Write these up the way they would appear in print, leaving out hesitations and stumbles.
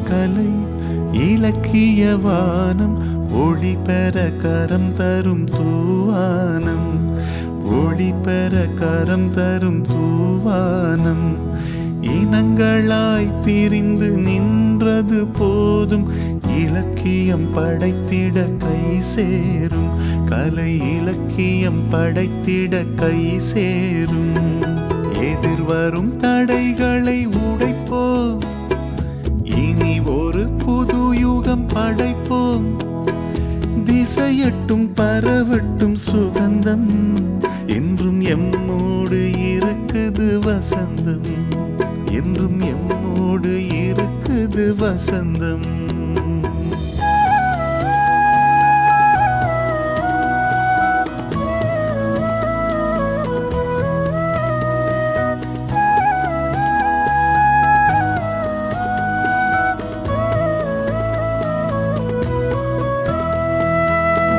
கலை இலக்கிய வானம் ஒளி பெற கரம் தரும் தூவானம் ஒளி பெற கரம் தரும் தூவானம் இனங்களாய் பிரிந்து நின்றது போதும் இலக்கியம் படைத்திட கை சேரும் கலை இலக்கியம் படைத்திட கை சேரும் எதிர்வரும் தடைகளை உடைப்போம் இனி ஒரு புது யுகம் படைப்போம் திசையட்டும் பரவட்டும் சுகந்தம் என்றும் எம்மோடு இருக்குது வசந்தம் என்றும் எம்மோடு இருக்குது வசந்தம்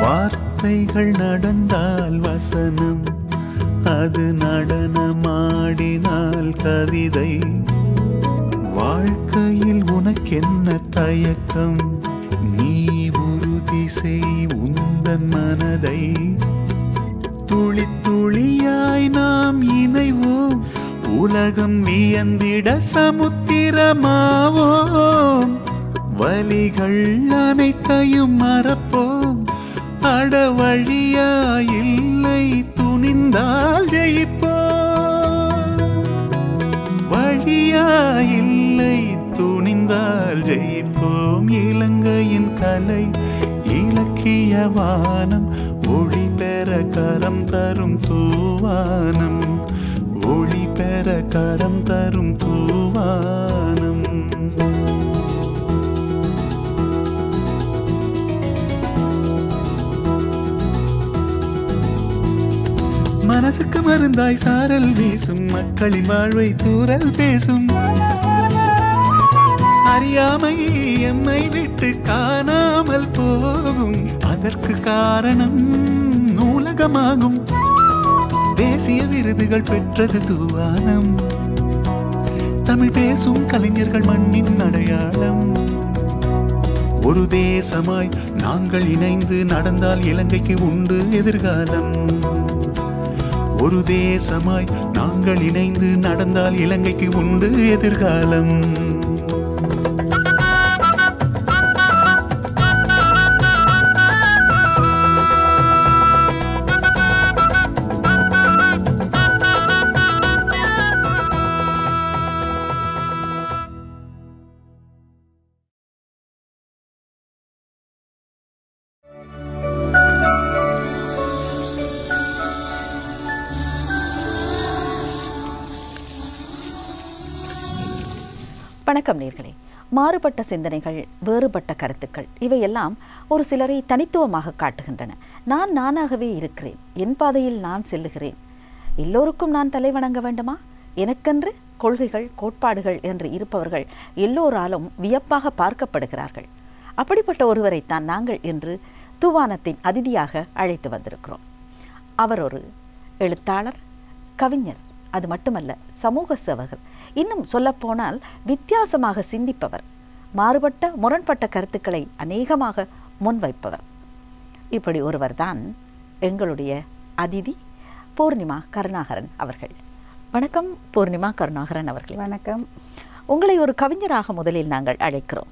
வார்த்தைகள் நடந்தால் வசனம் அது நடனமாடினால் கவிதை வாழ்க்கையில் உனக்கென்ன தயக்கம் நீ உறுதி செய் உந்தன் மனதை துளி துளியாய் நாம் இணைவோம் உலகம் வியந்திட சமுத்திரமாவோம் வலிகள் அனைத்தையும் மறப்போம் அட வழியாயில்லை துணிந்தால் ஜெயிப்போம் வழியாயில்லை துணிந்தால் ஜெயிப்போம் இலங்கையின் கலை இலக்கிய வானம் ஒளி பெற கரம் தரும் தூவானம் ஒளி பெற கரம் தரும் தூவானம் மனசுக்கு மருந்தாய் சாரல் வீசும் மக்களின் வாழ்வை தூரல் பேசும் அறியாமை எம்மை விட்டு காணாமல் போகும் அதற்கு காரணம் நூலகமாகும் தேசிய விருதுகள் பெற்றது தூவானம் தமிழ் பேசும் கலைஞர்கள் மண்ணின் அடையாளம் ஒரு தேசமாய் நாங்கள் இணைந்து நடந்தால் இலங்கைக்கு உண்டு எதிர்காலம் ஒரு தேசமாய் நாங்கள் இணைந்து நடந்தால் இலங்கைக்கு உண்டு எதிர்காலம் வணக்கம் நேர்களே. மாறுபட்ட சிந்தனைகள், வேறுபட்ட கருத்துக்கள் இவையெல்லாம் ஒரு சிலரை தனித்துவமாக காட்டுகின்றன. நான் நானாகவே இருக்கிறேன், என் பாதையில் நான் செல்லுகிறேன், எல்லோருக்கும் நான் தலை வணங்க வேண்டுமா, எனக்கென்று கொள்கைகள் கோட்பாடுகள் என்று இருப்பவர்கள் எல்லோராலும் வியப்பாக பார்க்கப்படுகிறார்கள். அப்படிப்பட்ட ஒருவரைத்தான் நாங்கள் இன்று தூவானத்தின் அதிதியாக அழைத்து வந்திருக்கிறோம். அவர் ஒரு எழுத்தாளர், கவிஞர், அது மட்டுமல்ல சமூக சேவகர், இன்னும் சொல்லப்போனால் வித்தியாசமாக சிந்திப்பவர், மாறுபட்ட முரண்பட்ட கருத்துக்களை அநேகமாக முன்வைப்பவர். இப்படி ஒருவர் தான் எங்களுடைய அதிதி பூர்ணிமா கருணாகரன் அவர்கள். வணக்கம் பூர்ணிமா கருணாகரன் அவர்கள். வணக்கம். உங்களை ஒரு கவிஞராக முதலில் நாங்கள் அழைக்கிறோம்.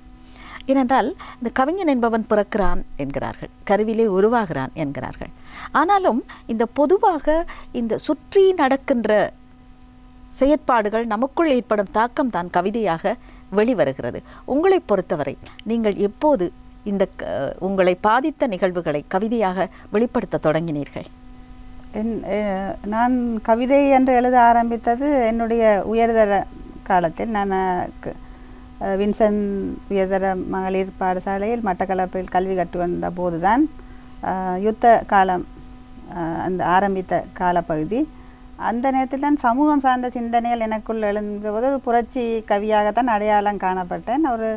ஏனென்றால் இந்த கவிஞன் என்பவன் பிறக்கிறான் என்கிறார்கள், கருவிலே உருவாகிறான் என்கிறார்கள். ஆனாலும் இந்த பொதுவாக இந்த சுற்றி நடக்கின்ற செயற்பாடுகள் நமக்குள் ஏற்படும் தாக்கம் தான் கவிதையாக வெளிவருகிறது. உங்களை பொறுத்தவரை நீங்கள் எப்போது இந்த உங்களை பாதித்த நிகழ்வுகளை கவிதையாக வெளிப்படுத்த தொடங்கினீர்கள்? நான் கவிதை என்று எழுத ஆரம்பித்தது என்னுடைய உயர்தர காலத்தில். நான் வின்சன் உயர்தர மகளிர் பாடசாலையில் மட்டக்களப்பில் கல்வி கற்று வந்த போதுதான் யுத்த காலம் அந்த ஆரம்பித்த காலப்பகுதி. அந்த நேரத்தில் தான் சமூகம் சார்ந்த சிந்தனைகள் எனக்குள் எழுந்தபோது ஒரு புரட்சி கவியாகத்தான் அடையாளம் காணப்பட்டேன். ஒரு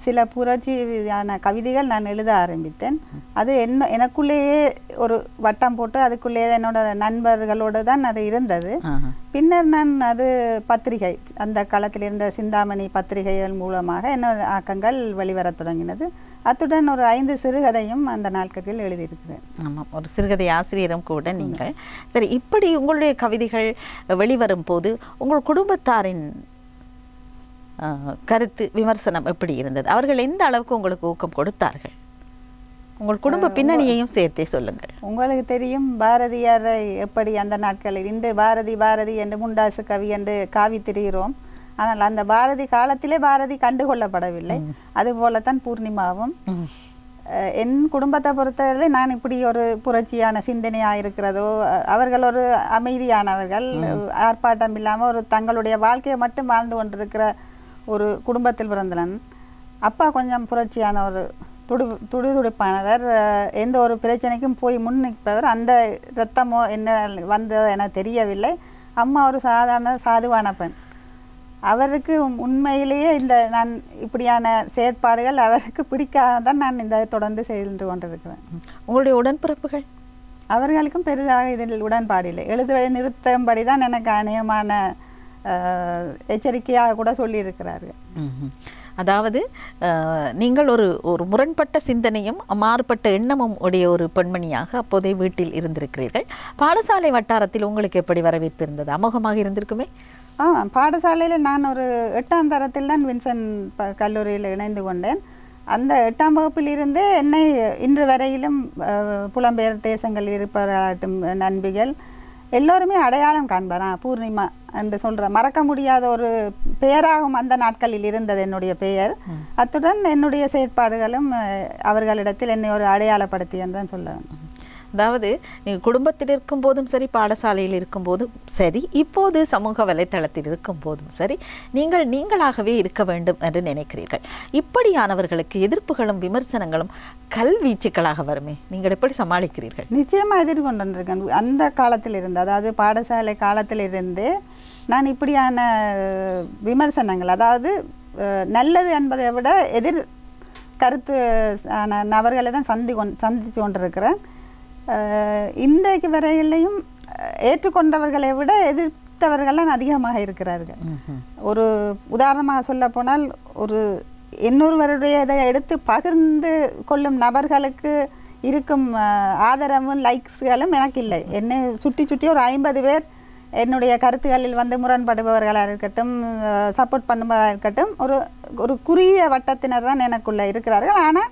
சில புரட்சியான கவிதைகள் நான் எழுத ஆரம்பித்தேன். அது எனக்குள்ளேயே ஒரு வட்டம் போட்டு அதுக்குள்ளேயே என்னோட நண்பர்களோடு தான் அது இருந்தது. பின்னர் நான் அது பத்திரிகை, அந்த காலத்தில் இருந்த சிந்தாமணி பத்திரிகைகள் மூலமாக என்னோட ஆக்கங்கள் வெளிவரத் தொடங்கினது. அத்துடன் ஒரு 5 சிறுகதையும் அந்த நாட்களில் எழுதியிருக்கிறேன். ஆமாம், ஒரு சிறுகதை ஆசிரியரும் கூட நீங்கள். சரி, இப்படி உங்களுடைய கவிதைகள் வெளிவரும் போது உங்கள் குடும்பத்தாரின் கருத்து விமர்சனம் எப்படி இருந்தது? அவர்கள் எந்த அளவுக்கு உங்களுக்கு ஊக்கம் கொடுத்தார்கள்? உங்கள் குடும்ப பின்னணியையும் சேர்த்தே சொல்லுங்கள். உங்களுக்கு தெரியும் பாரதியாரை எப்படி அந்த நாட்களில் இன்று பாரதி என்று முண்டாசு கவி என்று காவி திரிகிறோம். ஆனால் அந்த பாரதி காலத்திலே பாரதி கண்டுகொள்ளப்படவில்லை. அதுபோலத்தான் பூர்ணிமாவும். என் குடும்பத்தை பொறுத்தவரை நான் இப்படி ஒரு புரட்சியான சிந்தனையாக இருக்கிறதோ, அவர்கள் ஒரு அமைதியானவர்கள், ஆர்ப்பாட்டம் இல்லாமல் ஒரு தங்களுடைய வாழ்க்கையை மட்டும் வாழ்ந்து கொண்டிருக்கிற ஒரு குடும்பத்தில் பிறந்தனன். அப்பா கொஞ்சம் புரட்சியான ஒரு துடிதுடிப்பானவர், எந்த ஒரு பிரச்சனைக்கும் போய் முன்னிற்பவர். அந்த இரத்தமோ என்ன வந்ததோ என தெரியவில்லை. அம்மா ஒரு சாதுவான பெண். அவருக்கு உண்மையிலேயே இந்த நான் இப்படியான செயற்பாடுகள் அவருக்கு பிடிக்காதான் நான் இந்த தொடர்ந்து செய்து கொண்டிருக்கிறேன். உங்களுடைய உடன்பிறப்புகள்? அவர்களுக்கும் பெரிதாக இதில் உடன்பாடில்லை. எழுதுவதை நிறுத்தும்படி தான் எனக்கு அநேகமான எச்சரிக்கையாக கூட சொல்லியிருக்கிறார்கள். அதாவது நீங்கள் ஒரு முரண்பட்ட சிந்தனையும் மாறுபட்ட எண்ணமும் உடைய ஒரு பெண்மணியாக அப்போதே வீட்டில் இருந்திருக்கிறீர்கள். பாடசாலை வட்டாரத்தில் உங்களுக்கு எப்படி வரவேற்பு இருந்தது? அமோகமாக இருந்திருக்குமே. பாடசாலையில் நான் ஒரு 8ஆம் தரத்தில் தான் வின்சென்ட் கல்லூரியில் இணைந்து கொண்டேன். அந்த 8ஆம் வகுப்பில் இருந்தே என்னை இன்று வரையிலும் புலம்பெயர் தேசங்களில் இருப்பவர்களாட்டும் நண்பிகள் எல்லோருமே அடையாளம் காண்பாரா பூர்ணிமா என்று சொல்கிற மறக்க முடியாத ஒரு பெயராகவும் அந்த நாட்களில் இருந்தது என்னுடைய பெயர். அத்துடன் என்னுடைய செயற்பாடுகளும் அவர்களிடத்தில் என்னை ஒரு அடையாளப்படுத்தி என்று தான் சொல்ல வேண்டும். அதாவது நீங்கள் குடும்பத்தில் இருக்கும் போதும் சரி, பாடசாலையில் இருக்கும் போதும் சரி, இப்போது சமூக வலைத்தளத்தில் இருக்கும் போதும் சரி, நீங்களாகவே இருக்க வேண்டும் என்று நினைக்கிறீர்கள். இப்படியானவர்களுக்கு எதிர்ப்புகளும் விமர்சனங்களும் கல்வீச்சுக்களாக வருமே, நீங்கள் எப்படி சமாளிக்கிறீர்கள்? நிச்சயமாக எதிர்கொண்டிருக்கேன். அந்த காலத்தில் இருந்து, அதாவது பாடசாலை காலத்தில் இருந்து நான் இப்படியான விமர்சனங்கள், அதாவது நல்லது என்பதை விட எதிர் கருத்து நபர்களை தான் சந்தித்து கொண்டிருக்கிறேன். இன்றைக்கு வரையிலையும் ஏற்றுக்கொண்டவர்களை விட எதிர்த்தவர்கள் அதிகமாக இருக்கிறார்கள். ஒரு உதாரணமாக சொல்ல போனால், ஒரு இன்னொருவருடைய இதை எடுத்து பகிர்ந்து கொள்ளும் நபர்களுக்கு இருக்கும் ஆதரவும் லைக்ஸ்களும் எனக்கு இல்லை. என்னை சுற்றி ஒரு 50 பேர் என்னுடைய கருத்துக்களில் வந்து முரண்படுபவர்களாக இருக்கட்டும், சப்போர்ட் பண்ணுபவராக இருக்கட்டும், ஒரு குறுகிய வட்டத்தினர் தான் எனக்குள்ளே இருக்கிறார்கள். ஆனால்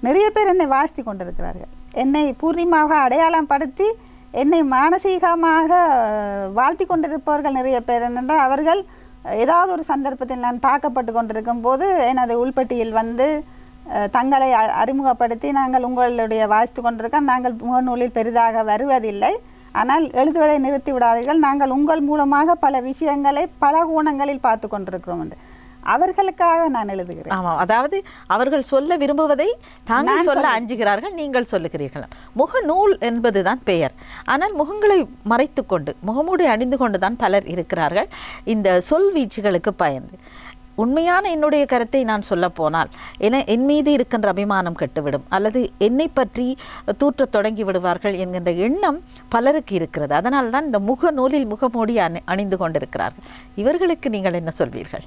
நிறைய பேர் என்னை வாழ்த்தி கொண்டிருக்கிறார்கள். என்னை பூர்ணிமாக அடையாளம் படுத்தி என்னை மானசீகமாக வாழ்த்தி கொண்டிருப்பவர்கள் நிறைய பேர். என்னென்றால் அவர்கள் ஏதாவது ஒரு சந்தர்ப்பத்தில் நான் தாக்கப்பட்டு கொண்டிருக்கும் போது எனது உள்பட்டியில் வந்து தங்களை அறிமுகப்படுத்தி, நாங்கள் உங்களுடைய வாழ்த்து கொண்டிருக்கோம், நாங்கள் முகநூலில் பெரிதாக வருவதில்லை, ஆனால் எழுதுவதை நிறுத்தி விடாதீர்கள், நாங்கள் உங்கள் மூலமாக பல விஷயங்களை பல கோணங்களில் பார்த்து கொண்டிருக்கிறோம் என்று அவர்களுக்காக நான் எழுதுகிறேன். ஆமாம், அதாவது அவர்கள் சொல்ல விரும்புவதை தாங்கள் சொல்ல அஞ்சுகிறார்கள், நீங்கள் சொல்லுகிறீர்கள். முகநூல் என்பதுதான் பெயர். ஆனால் முகங்களை மறைத்து கொண்டு, முகமூடி அணிந்து கொண்டு தான் பலர் இருக்கிறார்கள், இந்த சொல் வீச்சுகளுக்கு பயந்து. உண்மையான என்னுடைய கருத்தை நான் சொல்ல போனால் என் மீது இருக்கின்ற அபிமானம் கெட்டுவிடும், அல்லது என்னை பற்றி தூற்றத் தொடங்கி விடுவார்கள் என்கின்ற எண்ணம் பலருக்கு இருக்கிறது. அதனால் தான் இந்த முகநூலில் முகமூடி அணிந்து கொண்டிருக்கிறார்கள். இவர்களுக்கு நீங்கள் என்ன சொல்வீர்கள்?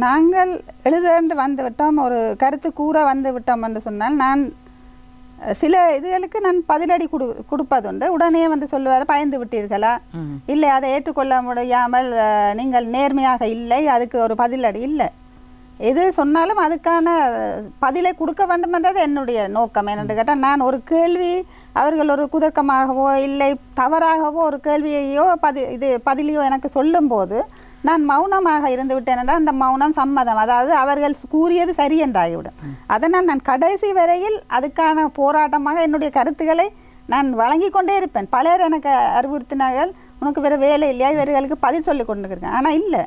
நாங்கள் எழுதண்டு வந்து விட்டோம், ஒரு கருத்து கூற வந்து விட்டோம் என்று சொன்னால், நான் சில இதுகளுக்கு நான் பதிலடி கொடுப்பதுண்டு. உடனே வந்து சொல்லுவார், பயந்து விட்டீர்களா, இல்லை அதை ஏற்றுக்கொள்ள முடியாமல் நீங்கள் நேர்மையாக இல்லை, அதுக்கு ஒரு பதிலடி இல்லை. எது சொன்னாலும் அதுக்கான பதிலை கொடுக்க வேண்டும் என்றது என்னுடைய நோக்கம். என்னென்று கேட்டால், நான் ஒரு கேள்வி அவர்கள் ஒரு குதர்க்கமாகவோ இல்லை தவறாகவோ ஒரு கேள்வியையோ பதிலையோ எனக்கு சொல்லும்போது நான் மௌனமாக இருந்து விட்டேன் என்றால் அந்த மௌனம் சம்மதம், அதாவது அவர்கள் கூறியது சரி என்றாகிவிடும். அதனால் நான் கடைசி வரையில் அதுக்கான போராட்டமாக என்னுடைய கருத்துக்களை நான் வழங்கி கொண்டே இருப்பேன். பலர் எனக்கு அறிவுறுத்தினார்கள், உனக்கு வேறு வேலை இல்லையா, இவர்களுக்கு பதில் சொல்லி கொண்டிருக்கேன். ஆனால் இல்லை,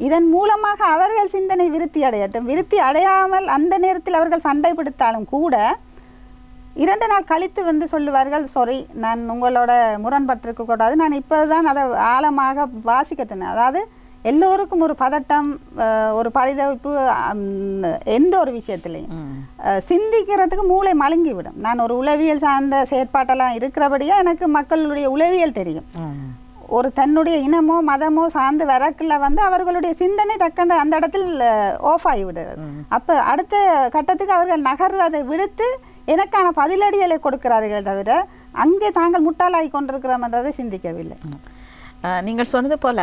இதன் மூலமாக அவர்கள் சிந்தனை விருத்தி அடையட்டும். விருத்தி அடையாமல் அந்த நேரத்தில் அவர்கள் சண்டை பிடித்தாலும் கூட 2 நாள் கழித்து வந்து சொல்லுவார்கள், சாரி, நான் உங்களோட முரண்பட்டிருக்க கூடாது, நான் இப்போ தான் அதை ஆழமாக வாசிக்கத்தினேன். அதாவது எல்லோருக்கும் ஒரு பதட்டம், ஒரு பரிதவிப்பு, எந்த ஒரு விஷயத்துலையும் சிந்திக்கிறதுக்கு மூளை மழுங்கிவிடும். நான் ஒரு உளவியல் சார்ந்த செயற்பாட்டெல்லாம் இருக்கிறபடியா எனக்கு மக்களுடைய உளவியல் தெரியும். ஒரு தன்னுடைய இனமோ மதமோ சார்ந்து வரக்குள்ள வந்து அவர்களுடைய சிந்தனை டக்குன்னு அந்த இடத்தில் ஆஃப் ஆகிவிடுது. அப்போ அடுத்த கட்டத்துக்கு அவர்கள் நகர்வதை விடுத்து எனக்கான பதிலடிகளை கொடுக்கிறார்கள் தவிர அங்கே தாங்கள் முட்டாளாகி கொண்டிருக்கிறோம் என்றதை சிந்திக்கவில்லை. நீங்கள் சொன்னது போல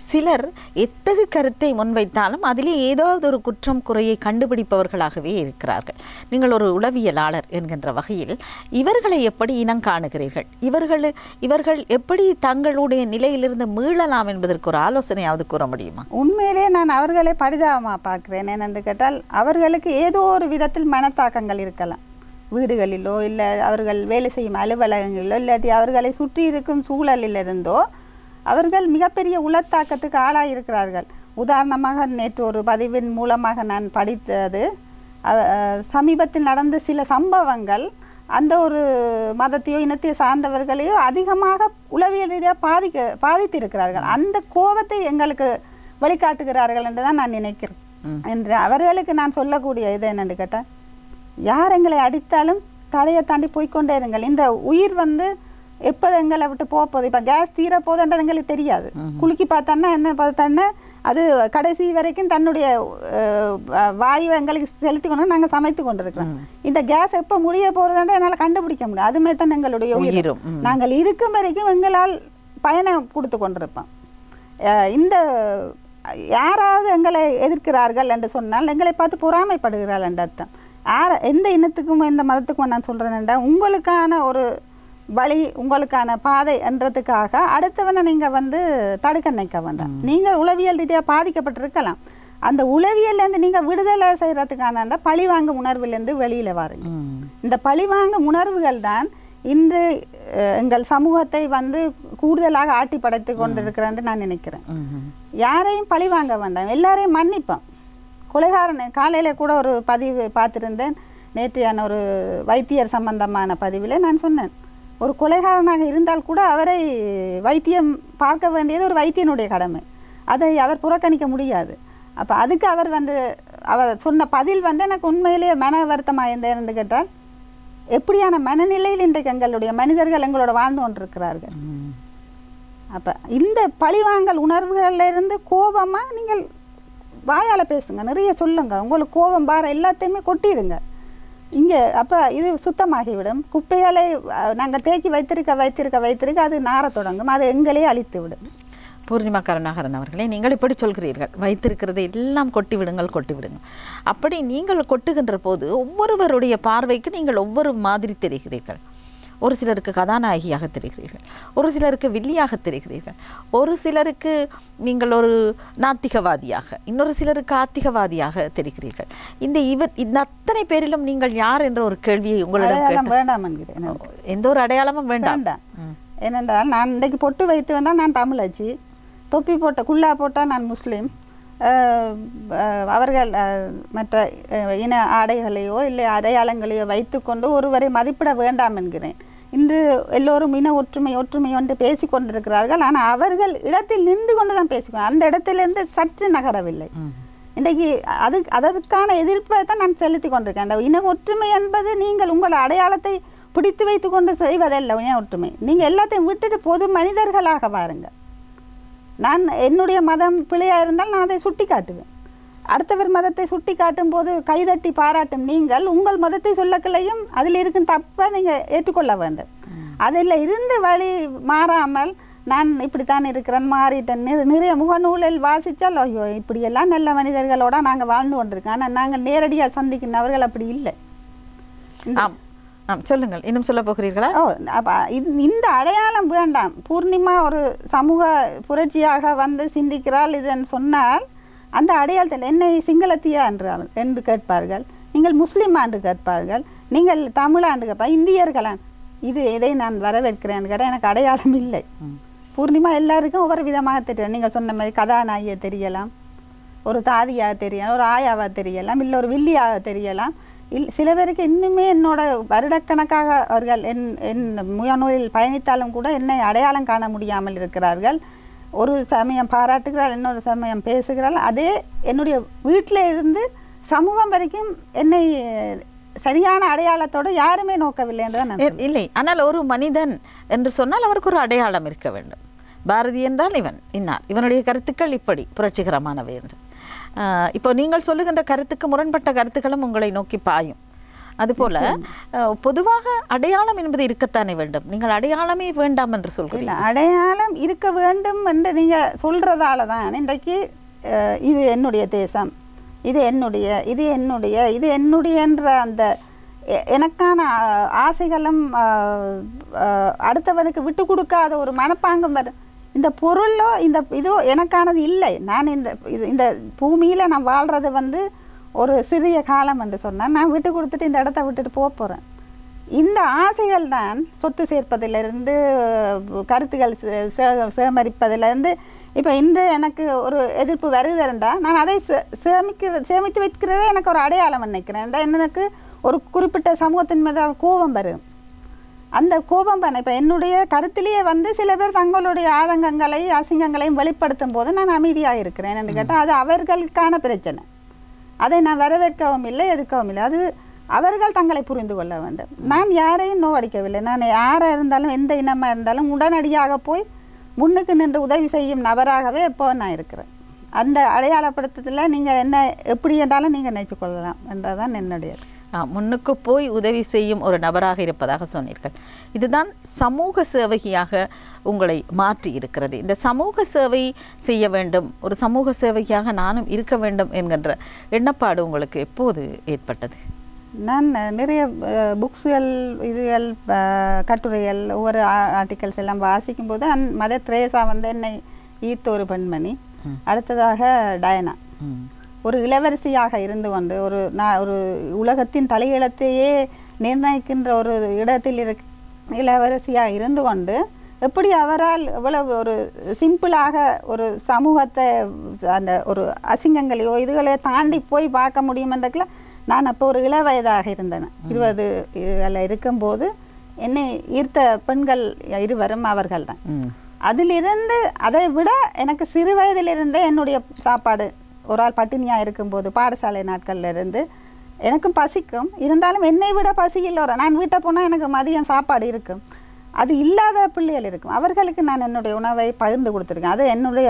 சிலர் எத்தகு கருத்தை முன்வைத்தாலும் அதிலே ஏதாவது ஒரு குற்றம் குறையை கண்டுபிடிப்பவர்களாகவே இருக்கிறார்கள். நீங்கள் ஒரு உளவியலாளர் என்கின்ற வகையில் இவர்களை எப்படி இனம் காணுகிறீர்கள்? இவர்கள் எப்படி தங்களுடைய நிலையிலிருந்து மீளலாம் என்பதற்கு ஒரு ஆலோசனையாவது கூற முடியுமா? உண்மையிலே நான் அவர்களை பரிதாபமாக பார்க்கிறேன். என்னென்று கேட்டால் அவர்களுக்கு ஏதோ ஒரு விதத்தில் மனத்தாக்கங்கள் இருக்கலாம். வீடுகளிலோ இல்லை அவர்கள் வேலை செய்யும் அலுவலகங்களிலோ இல்லாட்டி அவர்களை சுற்றி இருக்கும் சூழலிலிருந்தோ அவர்கள் மிகப்பெரிய உளத்தாக்கத்துக்கு ஆளாயிருக்கிறார்கள். உதாரணமாக நேற்று ஒரு பதிவின் மூலமாக நான் படித்தது, சமீபத்தில் நடந்த சில சம்பவங்கள் அந்த ஒரு மதத்தையோ இனத்தையோ சார்ந்தவர்களையோ அதிகமாக உளவியல் ரீதியாக பாதித்திருக்கிறார்கள். அந்த கோபத்தை எங்களுக்கு வழிகாட்டுகிறார்கள் என்று தான் நான் நினைக்கிறேன். என்று அவர்களுக்கு நான் சொல்லக்கூடிய இது என்னென்னு கேட்டால், யார் எங்களை அடித்தாலும் தடையை தாண்டி போய்கொண்டே இருங்கள். இந்த உயிர் வந்து எப்போ எங்களை விட்டு போகுது, இப்போ கேஸ் தீர போகுதுன்றது எங்களுக்கு தெரியாது. குலுக்கி பார்த்தான்னா என்ன பார்த்தான்னா அது கடைசி வரைக்கும் தன்னுடைய வாயு எங்களுக்கு செலுத்தி கொண்டு நாங்கள் சமைத்து கொண்டிருக்கிறோம். இந்த கேஸ் எப்போ முடிய போகிறதுன்ற என்னால் கண்டுபிடிக்க முடியும். அதுமாதிரி தான் எங்களுடைய உயிர். நாங்கள் இருக்கும் வரைக்கும் எங்களால் பயணம் கொடுத்து கொண்டிருப்போம். இந்த யாராவது எங்களை எதிர்க்கிறார்கள் என்று சொன்னால் எங்களை பார்த்து பொறாமைப்படுகிறார்கள் என்ற அர்த்தம். எந்த இனத்துக்கும் எந்த மதத்துக்கும் நான் சொல்கிறேன்டா, உங்களுக்கான ஒரு வழி உங்களுக்கான பாதை என்றதுக்காக அடுத்தவனை நீங்கள் வந்து தடுக்க நினைக்க வேண்டாம். நீங்கள் உளவியல் ரீதியாக பாதிக்கப்பட்டிருக்கலாம். அந்த உளவியல்லேருந்து நீங்கள் விடுதலை செய்கிறதுக்கான பழிவாங்கும் உணர்விலேருந்து வெளியில் வாருங்க. இந்த பழிவாங்கும் உணர்வுகள் தான் இன்று எங்கள் சமூகத்தை வந்து கூடுதலாக ஆட்டி படைத்து கொண்டிருக்கிறேன்னு நான் நினைக்கிறேன். யாரையும் பழி வாங்க வேண்டாம், எல்லாரையும் மன்னிப்போம். கொலைகாரன் காலையில் கூட ஒரு பதிவு பார்த்துருந்தேன். நேற்றையான ஒரு வைத்தியர் சம்பந்தமான பதிவில் நான் சொன்னேன், ஒரு கொலைகாரனாக இருந்தால் கூட அவரை வைத்தியம் பார்க்க வேண்டியது ஒரு வைத்தியனுடைய கடமை. அதை அவர் புறக்கணிக்க முடியாது. அப்போ அதுக்கு அவர் சொன்ன பதில் வந்து எனக்கு உண்மையிலேயே மன வருத்தமாக இருந்தேன் என்று கேட்டால், எப்படியான மனநிலையில் இன்றைக்கு எங்களுடைய மனிதர்கள் எங்களோட வாழ்ந்து கொண்டிருக்கிறார்கள். அப்போ இந்த பழிவாங்கல் உணர்வுகளிலிருந்து கோபமாக நீங்கள் வாயால் பேசுங்க, நிறைய சொல்லுங்க, உங்களுக்கு கோபம் பார எல்லாத்தையுமே கொட்டிடுங்க இங்கே. அப்போ இது சுத்தமாகிவிடும். குப்பையாலே நாங்கள் தேக்கி வைத்திருக்க அது நார தொடங்கும், அது எங்களே அழித்து விடும். பூர்ணிமா கருணாகரன் அவர்களே, நீங்கள் இப்படி சொல்கிறீர்கள், வைத்திருக்கிறதை எல்லாம் கொட்டி விடுங்கள். அப்படி நீங்கள் கொட்டுகின்ற போது ஒவ்வொருவருடைய பார்வைக்கு நீங்கள் ஒவ்வொரு மாதிரி தெரிகிறீர்கள். ஒரு சிலருக்கு கதாநாயகியாக தெரிகிறீர்கள், ஒரு சிலருக்கு வில்லியாக தெரிகிறீர்கள், ஒரு சிலருக்கு நீங்கள் ஒரு நாத்திகவாதியாக, இன்னொரு சிலருக்கு ஆத்திகவாதியாக தெரிகிறீர்கள். இந்த அத்தனை பேரிலும் நீங்கள் யார் என்ற ஒரு கேள்வியை உங்களிடம் வேண்டாம் என்கிறேன். எந்த ஒரு அடையாளமும் வேண்டாம். ஏனென்றால் நான் இன்றைக்கு பொட்டு வைத்து வந்தால் நான் தமிழச்சி, தொப்பி குல்லா போட்டால் நான் முஸ்லீம். அவர்கள் மற்ற இன ஆடைகளையோ இல்லை அடையாளங்களையோ வைத்துக்கொண்டு ஒருவரை மதிப்பிட வேண்டாம் என்கிறேன். இன்று எல்லோரும் இன ஒற்றுமை ஒன்று பேசி கொண்டிருக்கிறார்கள். ஆனால் அவர்கள் இடத்தில் நின்று கொண்டு தான் பேசிக்கொண்டு அந்த இடத்திலிருந்து சற்று நகரவில்லை. இன்றைக்கு அதற்கான எதிர்ப்பை தான் நான் செலுத்தி கொண்டிருக்கேன். அந்த இன ஒற்றுமை என்பது நீங்கள் உங்கள் அடையாளத்தை பிடித்து வைத்து கொண்டு செய்வதல்ல இன ஒற்றுமை. நீங்கள் எல்லாத்தையும் விட்டுட்டு பொது மனிதர்களாக வாருங்க. நான் என்னுடைய மதம் பிழையாக இருந்தால் நான் அதை சுட்டி காட்டுவேன். அடுத்தவர் மதத்தை சுட்டி காட்டும் போது கைதட்டி பாராட்டும் நீங்கள் உங்கள் மதத்தை சொல்லக்கலையும் அதில் இருக்கும் தப்பை நீங்கள் ஏற்றுக்கொள்ள வேண்டும். அதில் இருந்து வழி மாறாமல் நான் இப்படித்தான் இருக்கிறேன், மாறிட்டேன், நிறைய முகநூலில் வாசித்தால் ஐயோ இப்படியெல்லாம் நல்ல மனிதர்களோட நாங்கள் வாழ்ந்து கொண்டிருக்கோம். ஆனால் நாங்கள் நேரடியாக சந்திக்கின்றவர்கள் அப்படி இல்லை. சொல்லுங்கள், இன்னும் சொல்ல போகிறீர்களா? இந்த அடையாளம் வேண்டாம். பூர்ணிமா ஒரு சமூக புரட்சியாக வந்து சிந்திக்கிறாள் இதுன்னு சொன்னால் அந்த அடையாளத்தில் என்னை சிங்களத்தியா என்று கேட்பார்கள், நீங்கள் முஸ்லீமா என்று கேட்பார்கள், நீங்கள் தமிழா என்று கேட்பார்கள், இந்தியர்களான். இதை நான் வரவேற்கிறேன்னு கேட்டால் எனக்கு அடையாளம் இல்லை. பூர்ணிமா எல்லாருக்கும் ஒவ்வொரு விதமாக தெரியும். நீங்கள் சொன்ன மாதிரி கதாநாயகியை தெரியலாம், ஒரு தாதியாக தெரியலாம், ஒரு ஆயாவாக தெரியலாம், இல்லை ஒரு வில்லியாக தெரியலாம். சில பேருக்கு இன்னுமே என்னோட வருடக்கணக்காக அவர்கள் என் முயநூலில் பயணித்தாலும் கூட என்னை அடையாளம் காண முடியாமல் இருக்கிறார்கள். ஒரு சமயம் பாராட்டுகிறாள், இன்னொரு சமயம் பேசுகிறாள். அதே என்னுடைய வீட்டில் இருந்து சமூகம் வரைக்கும் என்னை சரியான அடையாளத்தோடு யாருமே நோக்கவில்லை என்று தான் இல்லை. ஆனால் ஒரு மனிதன் என்று சொன்னால் அவருக்கு ஒரு அடையாளம் இருக்க வேண்டும். பாரதி என்றால் இவன் இன்னார், இவனுடைய கருத்துக்கள் இப்படி புரட்சிகரமானவை என்று. இப்போ நீங்கள் சொல்லுகின்ற கருத்துக்கு முரண்பட்ட கருத்துக்களும் உங்களை நோக்கி பாயும். அதுபோல பொதுவாக அடையாளம் என்பது இருக்கத்தானே வேண்டும். நீங்கள் அடையாளமே வேண்டாம் என்று சொல்கிறீங்க. அடையாளம் இருக்க வேண்டும் என்று நீங்கள் சொல்றதால தான் இன்றைக்கு இது என்னுடைய தேசம், இது என்னுடைய, இது என்னுடைய, இது என்னுடையன்ற அந்த எனக்கான ஆசைகளும் அடுத்தவனுக்கு விட்டு கொடுக்காத ஒரு மனப்பாங்கம் வரும். இந்த பொருளோ இந்த இதோ எனக்கானது இல்லை. நான் இந்த பூமியில் நான் வாழ்கிறது வந்து ஒரு சிறிய காலம் என்று சொன்னால் நான் விட்டு கொடுத்துட்டு இந்த இடத்த விட்டுட்டு போகிறேன். இந்த ஆசைகள் தான் சொத்து சேர்ப்பதிலிருந்து கருத்துக்கள் சேமரிப்பதிலிருந்து இப்போ இன்று எனக்கு ஒரு எதிர்ப்பு வருதுண்டா நான் அதை சேமித்து வைக்கிறதே எனக்கு ஒரு அடையாளம் நினைக்கிறேன். எனக்கு ஒரு குறிப்பிட்ட சமூகத்தின் மீது கோபம் வரும். அந்த கோபம் பண்ண இப்போ என்னுடைய கருத்திலேயே வந்து சில பேர் தங்களுடைய ஆதங்கங்களை அசிங்கங்களையும் வெளிப்படுத்தும் போது நான் அமைதியாக இருக்கிறேன் என்று கேட்டால் அது அவர்களுக்கான பிரச்சனை. அதை நான் வரவேற்கவும் இல்லை, எதுக்கவும் இல்லை. அது அவர்கள் தங்களை புரிந்து கொள்ள வேண்டும். நான் யாரையும் நோவடிக்கவில்லை. நான் யாராக இருந்தாலும் எந்த இனமாக இருந்தாலும் உடனடியாக போய் முன்னுக்கு நின்று உதவி செய்யும் நபராகவே இப்போ நான் இருக்கிறேன். அந்த அடையாளப்படுத்தத்தில் நீங்கள் என்ன எப்படி என்றாலும் நீங்கள் நினைச்சு கொள்ளலாம் என்றதான் என்னுடைய. முன்னுக்கு போய் உதவி செய்யும் ஒரு நபராக இருப்பதாக சொன்னீர்கள். இதுதான் சமூக சேவகியாக உங்களை மாற்றி இருக்கிறது. இந்த சமூக சேவை செய்ய வேண்டும், ஒரு சமூக சேவகியாக நானும் இருக்க வேண்டும் என்கின்ற எண்ணப்பாடு உங்களுக்கு எப்போது ஏற்பட்டது? நான் நிறைய புக்ஸுகள், இதுகள், கட்டுரைகள், ஒவ்வொரு ஆர்டிக்கல்ஸ் எல்லாம் வாசிக்கும் போது மதர் தெரேசா வந்து என்னை ஈர்த்த ஒரு பெண்மணி. அடுத்ததாக டயனா ஒரு இளவரசியாக இருந்து கொண்டு ஒரு உலகத்தின் தலையெழுத்தையே நிர்ணயிக்கின்ற ஒரு இடத்தில் இளவரசியாக இருந்து கொண்டு எப்படி அவரால் இவ்வளவு ஒரு சிம்பிளாக ஒரு சமூகத்தை அந்த ஒரு அசிங்கங்களையோ இதுகளை தாண்டி போய் பார்க்க முடியுமென்றதுல நான் அப்போ ஒரு இளவயதாக இருந்தேன். 20 இருக்கும்போது என்னை ஈர்த்த பெண்கள் இருவரும் அவர்கள் தான். அதிலிருந்து அதை விட எனக்கு சிறு வயதிலிருந்தே என்னுடைய சாப்பாடு ஒரு ஆள் பட்டினியாக இருக்கும்போது பாடசாலை நாட்கள்ல இருந்து எனக்கும் பசிக்கும். இருந்தாலும் என்னை விட பசி இல்லை. நான் வீட்டை போனால் எனக்கு மதியம் சாப்பாடு இருக்கும். அது இல்லாத பிள்ளைகள் இருக்கும். அவர்களுக்கு நான் என்னுடைய உணவை பகிர்ந்து கொடுத்துருக்கேன். அது என்னுடைய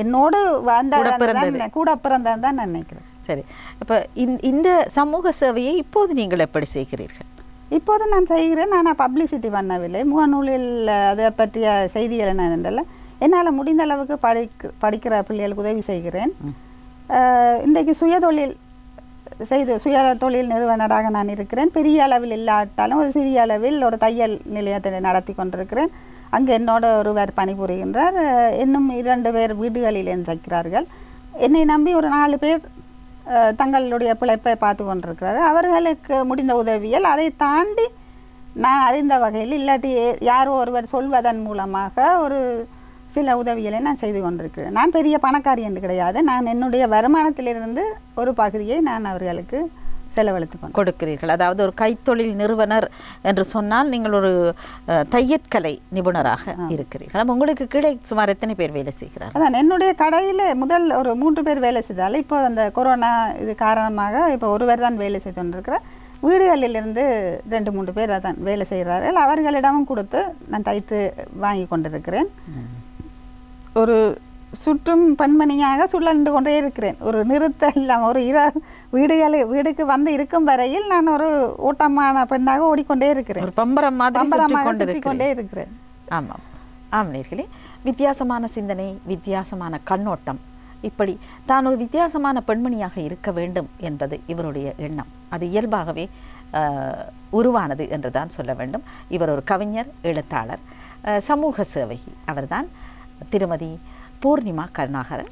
என்னோடு வந்த கூட பிறந்தேன் தான் நினைக்கிறேன். சரி, இப்போ இந்த சமூக சேவையை இப்போது நீங்கள் எப்படி செய்கிறீர்கள்? இப்போது நான் செய்கிறேன். நான் பப்ளிசிட்டி பண்ணவில்லை. முகநூலில் அதை பற்றிய செய்திகளை நான் இருந்தல என்னால் முடிந்த அளவுக்கு படிக்கிற பிள்ளைகளுக்கு உதவி செய்கிறேன். இன்றைக்கு சுய தொழில் நிறுவனராக நான் இருக்கிறேன். பெரிய அளவில் இல்லாட்டாலும் ஒரு சிறிய அளவில் ஒரு தையல் நிலையத்தை நடத்தி கொண்டிருக்கிறேன். அங்கே என்னோட ஒருவர் பணிபுரிகின்றார். இன்னும் 2 பேர் வீடுகளில் தைக்கிறார்கள். என்னை நம்பி ஒரு 4 பேர் தங்களுடைய பிழைப்பை பார்த்து கொண்டிருக்கிறார்கள். அவர்களுக்கு முடிந்த உதவிகள் அதை தாண்டி நான் அறிந்த வகையில் இல்லாட்டி யாரோ ஒருவர் சொல்வதன் மூலமாக ஒரு சில உதவிகளை நான் செய்து கொண்டிருக்கிறேன். நான் பெரிய பணக்காரி என்று கிடையாது. நான் என்னுடைய வருமானத்திலிருந்து ஒரு பகுதியை நான் அவர்களுக்கு செலவழித்து கொடுக்கிறீர்கள். அதாவது ஒரு கைத்தொழில் நிறுவனர் என்று சொன்னால் நீங்கள் ஒரு தையற்கலை நிபுணராக இருக்கிறீர்கள். உங்களுக்கு கீழே சுமார் எத்தனை பேர் வேலை செய்கிறார்கள்? அதான் என்னுடைய கடையில் முதல் ஒரு 3 பேர் வேலை செய்தால் இப்போ அந்த கொரோனா இது காரணமாக இப்போ ஒருவர் தான் வேலை செய்து கொண்டிருக்கிறார். வீடுகளிலிருந்து 2-3 பேர் தான் வேலை செய்கிறார்கள். அவர்களிடமும் கொடுத்து நான் தைத்து வாங்கி கொண்டிருக்கிறேன். ஒரு சுற்றும் பெண்மணியாக சுழன்று கொண்டே இருக்கிறேன். ஒரு நிறுத்த இல்லாமல் ஒரு வீடுக்கு வந்து இருக்கும் வரையில் நான் ஒரு ஓட்டமான பெண்ணாக ஓடிக்கொண்டே இருக்கிறேன். ஒரு பம்பரமாக சுற்றி கொண்டே இருக்கிறேன். ஆமாம் ஆமாம். வித்தியாசமான சிந்தனை, வித்தியாசமான கண்ணோட்டம், இப்படி தான் ஒரு வித்தியாசமான பெண்மணியாக இருக்க வேண்டும் என்பது இவருடைய எண்ணம். அது இயல்பாகவே உருவானது என்று தான் சொல்ல வேண்டும். இவர் ஒரு கவிஞர், எழுத்தாளர், சமூக சேவகி. அவர்தான் திருமதி பூர்ணிமா கருணாகரன்.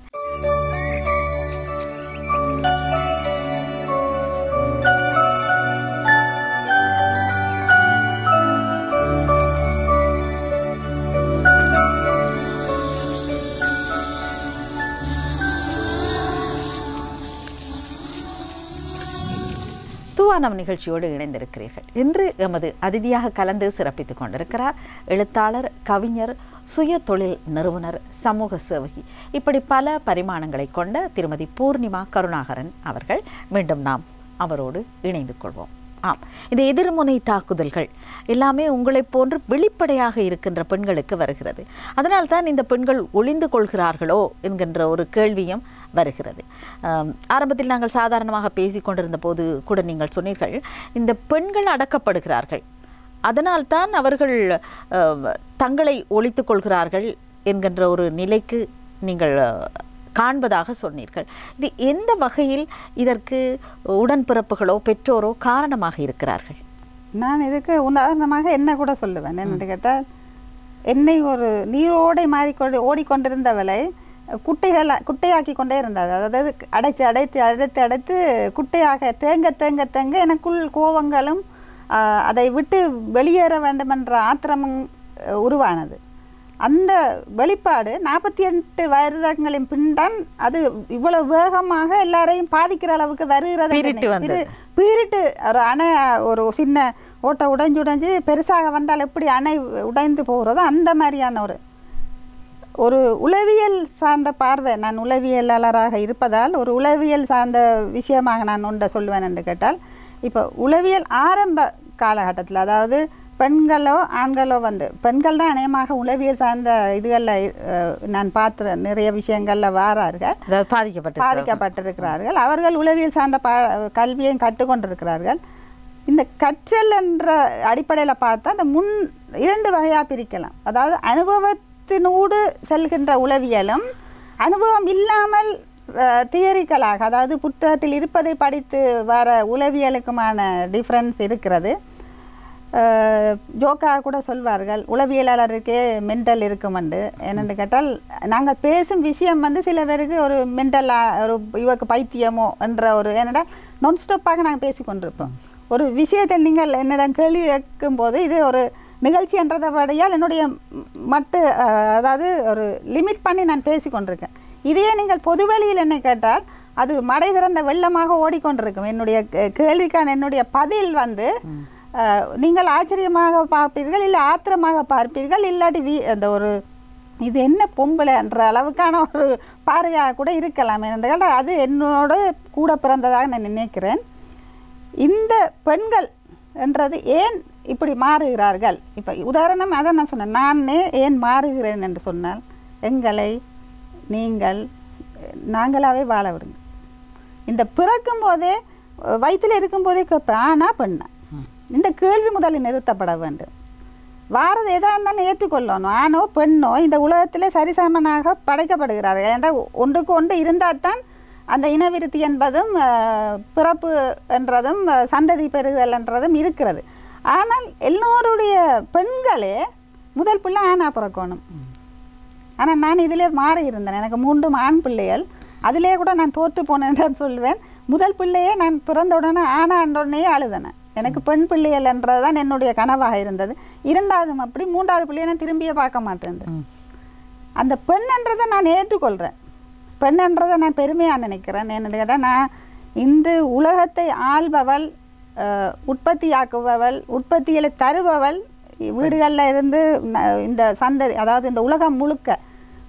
தூவானம் நிகழ்ச்சியோடு இணைந்திருக்கிறீர்கள். இன்று எமது அதிதியாக கலந்து சிறப்பித்துக் கொண்டிருக்கிறார் எழுத்தாளர், கவிஞர், சுய தொழில் நிறுவனர், சமூக சேவகி, இப்படி பல பரிமாணங்களை கொண்ட திருமதி பூர்ணிமா கருணாகரன் அவர்கள். மீண்டும் நாம் அவரோடு இணைந்து கொள்வோம். ஆம், இந்த எதிர்முனை தாக்குதல்கள் எல்லாமே உங்களைப் போன்று வெளிப்படையாக இருக்கின்ற பெண்களுக்கு வருகிறது. அதனால்தான் இந்த பெண்கள் ஒளிந்து கொள்கிறார்களோ என்கின்ற ஒரு கேள்வியும் வருகிறது. ஆரம்பத்தில் நாங்கள் சாதாரணமாக பேசி கொண்டிருந்த போது கூட நீங்கள் சொன்னீர்கள், இந்த பெண்கள் அடக்கப்படுகிறார்கள், அதனால்தான் அவர்கள் தங்களை ஒழித்துக் கொள்கிறார்கள் என்கின்ற ஒரு நிலைக்கு நீங்கள் காண்பதாக சொன்னீர்கள். இது எந்த வகையில் இதற்கு உடன்பிறப்புகளோ பெற்றோரோ காரணமாக இருக்கிறார்கள்? நான் இதுக்கு உதாரணமாக என்ன கூட சொல்லுவேன். என்னென்னு கேட்டால், என்னை ஒரு நீரோடை மாறி ஓடிக்கொண்டிருந்தவளை குட்டையாக்கி கொண்டே இருந்தார். அதாவது அடைத்து குட்டையாக தேங்க எனக்குள் கோபங்களும் அதை விட்டு வெளியேற வேண்டுமென்ற ஆத்திரமும் உருவானது. அந்த வெளிப்பாடு 48 வருடங்களின் பின்தான் அது இவ்வளவு வேகமாக எல்லாரையும் பாதிக்கிற அளவுக்கு வருகிறது. பீரிட்டு ஒரு அணை, ஒரு சின்ன ஓட்டை உடைஞ்சு பெருசாக வந்தால் எப்படி அணை உடைந்து போகிறதோ அந்த மாதிரியான ஒரு உளவியல் சார்ந்த பார்வை. நான் உளவியலாளராக இருப்பதால் ஒரு உளவியல் சார்ந்த விஷயமாக நான் ஒன்றை சொல்லுவேன் என்று கேட்டால், இப்போ உளவியல் ஆரம்ப காலகட்டத்தில், அதாவது பெண்களோ ஆண்களோ பெண்கள் தான் அநேகமாக உளவியல் சார்ந்த இதுகளில் நான் பார்த்த நிறைய விஷயங்களில் வாரார்கள், பாதிக்கப்பட்டிருக்கிறார்கள். அவர்கள் உளவியல் சார்ந்த கல்வியையும் கற்றுக்கொண்டிருக்கிறார்கள். இந்த கற்றல் என்ற அடிப்படையில் பார்த்தா அந்த 2 வகையாக பிரிக்கலாம். அதாவது அனுபவத்தினூடு செல்கின்ற உளவியலும், அனுபவம் இல்லாமல் தியரிக்கலாக, அதாவது புத்தகத்தில் இருப்பதை படித்து வர உளவியலுக்குமான டிஃப்ரென்ஸ் இருக்கிறது. ஜோக்காக கூட சொல்வார்கள், உளவியலாளருக்கே மென்டல் இருக்குமெண்டு. என்னென்னு கேட்டால், நாங்கள் பேசும் விஷயம் சில பேருக்கு ஒரு மென்டலாக, ஒரு இவருக்கு பைத்தியமோ என்ற ஒரு, என்னடா நான்ஸ்டாப்பாக நாங்கள் பேசி கொண்டிருப்போம். ஒரு விஷயத்தை நீங்கள் என்னிடம் கேள்வி கேட்கும்போது, இது ஒரு நிகழ்ச்சி என்றதைப்படியால் என்னுடைய அதாவது ஒரு லிமிட் பண்ணி நான் பேசி கொண்டிருக்கேன். இதையே நீங்கள் பொதுவெளியில் என்ன கேட்டால், அது மடை திறந்த வெள்ளமாக ஓடிக்கொண்டிருக்கும். என்னுடைய கேள்விக்கான என்னுடைய பதில் நீங்கள் ஆச்சரியமாக பார்ப்பீர்கள், இல்லை ஆத்திரமாக பார்ப்பீர்கள், இல்லாட்டி அந்த ஒரு இது என்ன பொம்பளை என்ற அளவுக்கான ஒரு பார்வையாக கூட இருக்கலாம். என்றால் அது என்னோட கூட பிறந்ததாக நான் நினைக்கிறேன். இந்த பெண்கள் என்றது ஏன் இப்படி மாறுகிறார்கள்? இப்போ உதாரணம் அதை நான் சொன்னேன், நானே ஏன் மாறுகிறேன் என்று சொன்னால், எங்களை நாங்களாவே வாழ விடுங்க. இந்த பிறக்கும் போதே வயிற்றில் இருக்கும்போதே கேட்பேன், ஆனா பெண்ணா, இந்த கேள்வி முதலில் நிறுத்தப்பட வேண்டும். வாரது எதாக இருந்தாலும் ஏற்றுக்கொள்ளணும். ஆணோ பெண்ணோ இந்த உலகத்தில் சரிசமனாக படைக்கப்படுகிறார்கள். ஏன்டா ஒன்றுக்கு ஒன்று இருந்தால் தான் அந்த இனவிருத்தி என்பதும் பிறப்பு என்றதும் சந்ததி பெறுதல் என்றதும் இருக்கிறது. ஆனால் எல்லோருடைய பெண்களே முதல் பிள்ளை ஆணா பிறக்கணும். ஆனால் நான் இதிலே மாறி இருந்தேன். எனக்கு 3 ஆண் பிள்ளைகள். அதிலே கூட நான் தோற்று போனேன் சொல்லுவேன். முதல் பிள்ளையே நான் பிறந்த உடனே ஆனாண்டோடனே அழுதனேன். எனக்கு பெண் பிள்ளைகள் என்றதுதான் என்னுடைய கனவாக இருந்தது. 2வதும் அப்படி, 3வது பிள்ளையை நான் திரும்பியே பார்க்க மாட்டேன். அந்த பெண் என்றதை நான் ஏற்றுக்கொள்கிறேன். பெண் என்றதை நான் பெருமையாக நினைக்கிறேன். என்னென்னு கேட்டால், நான் இன்று உலகத்தை ஆள்பவள், உற்பத்தியாக்குபவள், உற்பத்திகளை தருபவள், வீடுகளில் இருந்து இந்த சந்ததி, அதாவது இந்த உலகம் முழுக்க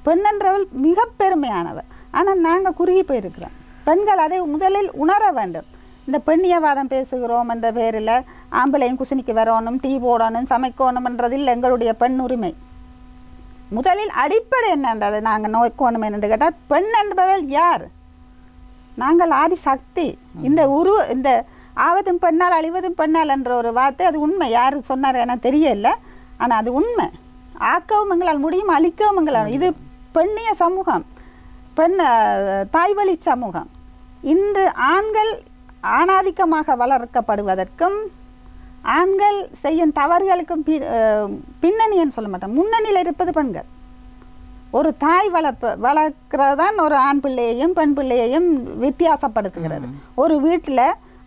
பெண் என்றவள் மிக பெருமையானவள். ஆனால் நாங்கள் குறுகி போயிருக்கிறோம். பெண்கள் அதை முதலில் உணர வேண்டும். இந்த பெண்ணியவாதம் பேசுகிறோம் என்ற பேரில் ஆம்பளையும் குசினிக்கு வரணும், டீ போடணும், சமைக்கணும் என்றதில் எங்களுடைய பெண் உரிமை. முதலில் அடிப்படை என்னன்றது நாங்கள் நோக்கணும் என்று கேட்டால், பெண் என்பவள் யார்? நாங்கள் ஆதி சக்தி. இந்த ஆவதும் பெண்ணால் அழிவதும் பெண்ணால் என்ற ஒரு வார்த்தை, அது உண்மை. யார் சொன்னார் எனக்கு தெரியல, ஆனால் அது உண்மை. ஆக்கவும் எங்களால் முடியும், அழிக்கவும் எங்களால். இது பெண்ணிய சமூகம், தாய்வழி சமூகம். இன்று ஆண்கள் ஆணாதிக்கமாக வளர்க்கப்படுவதற்கும் ஆண்கள் செய்யும் தவறுகளுக்கும் பின்னணின்னு சொல்ல மாட்டேன், முன்னணியில் இருப்பது பெண்கள். ஒரு தாய் வளர்க்கிறதான் ஒரு ஆண் பிள்ளையையும் பெண் பிள்ளையையும் வித்தியாசப்படுத்துகிறது. ஒரு வீட்டில்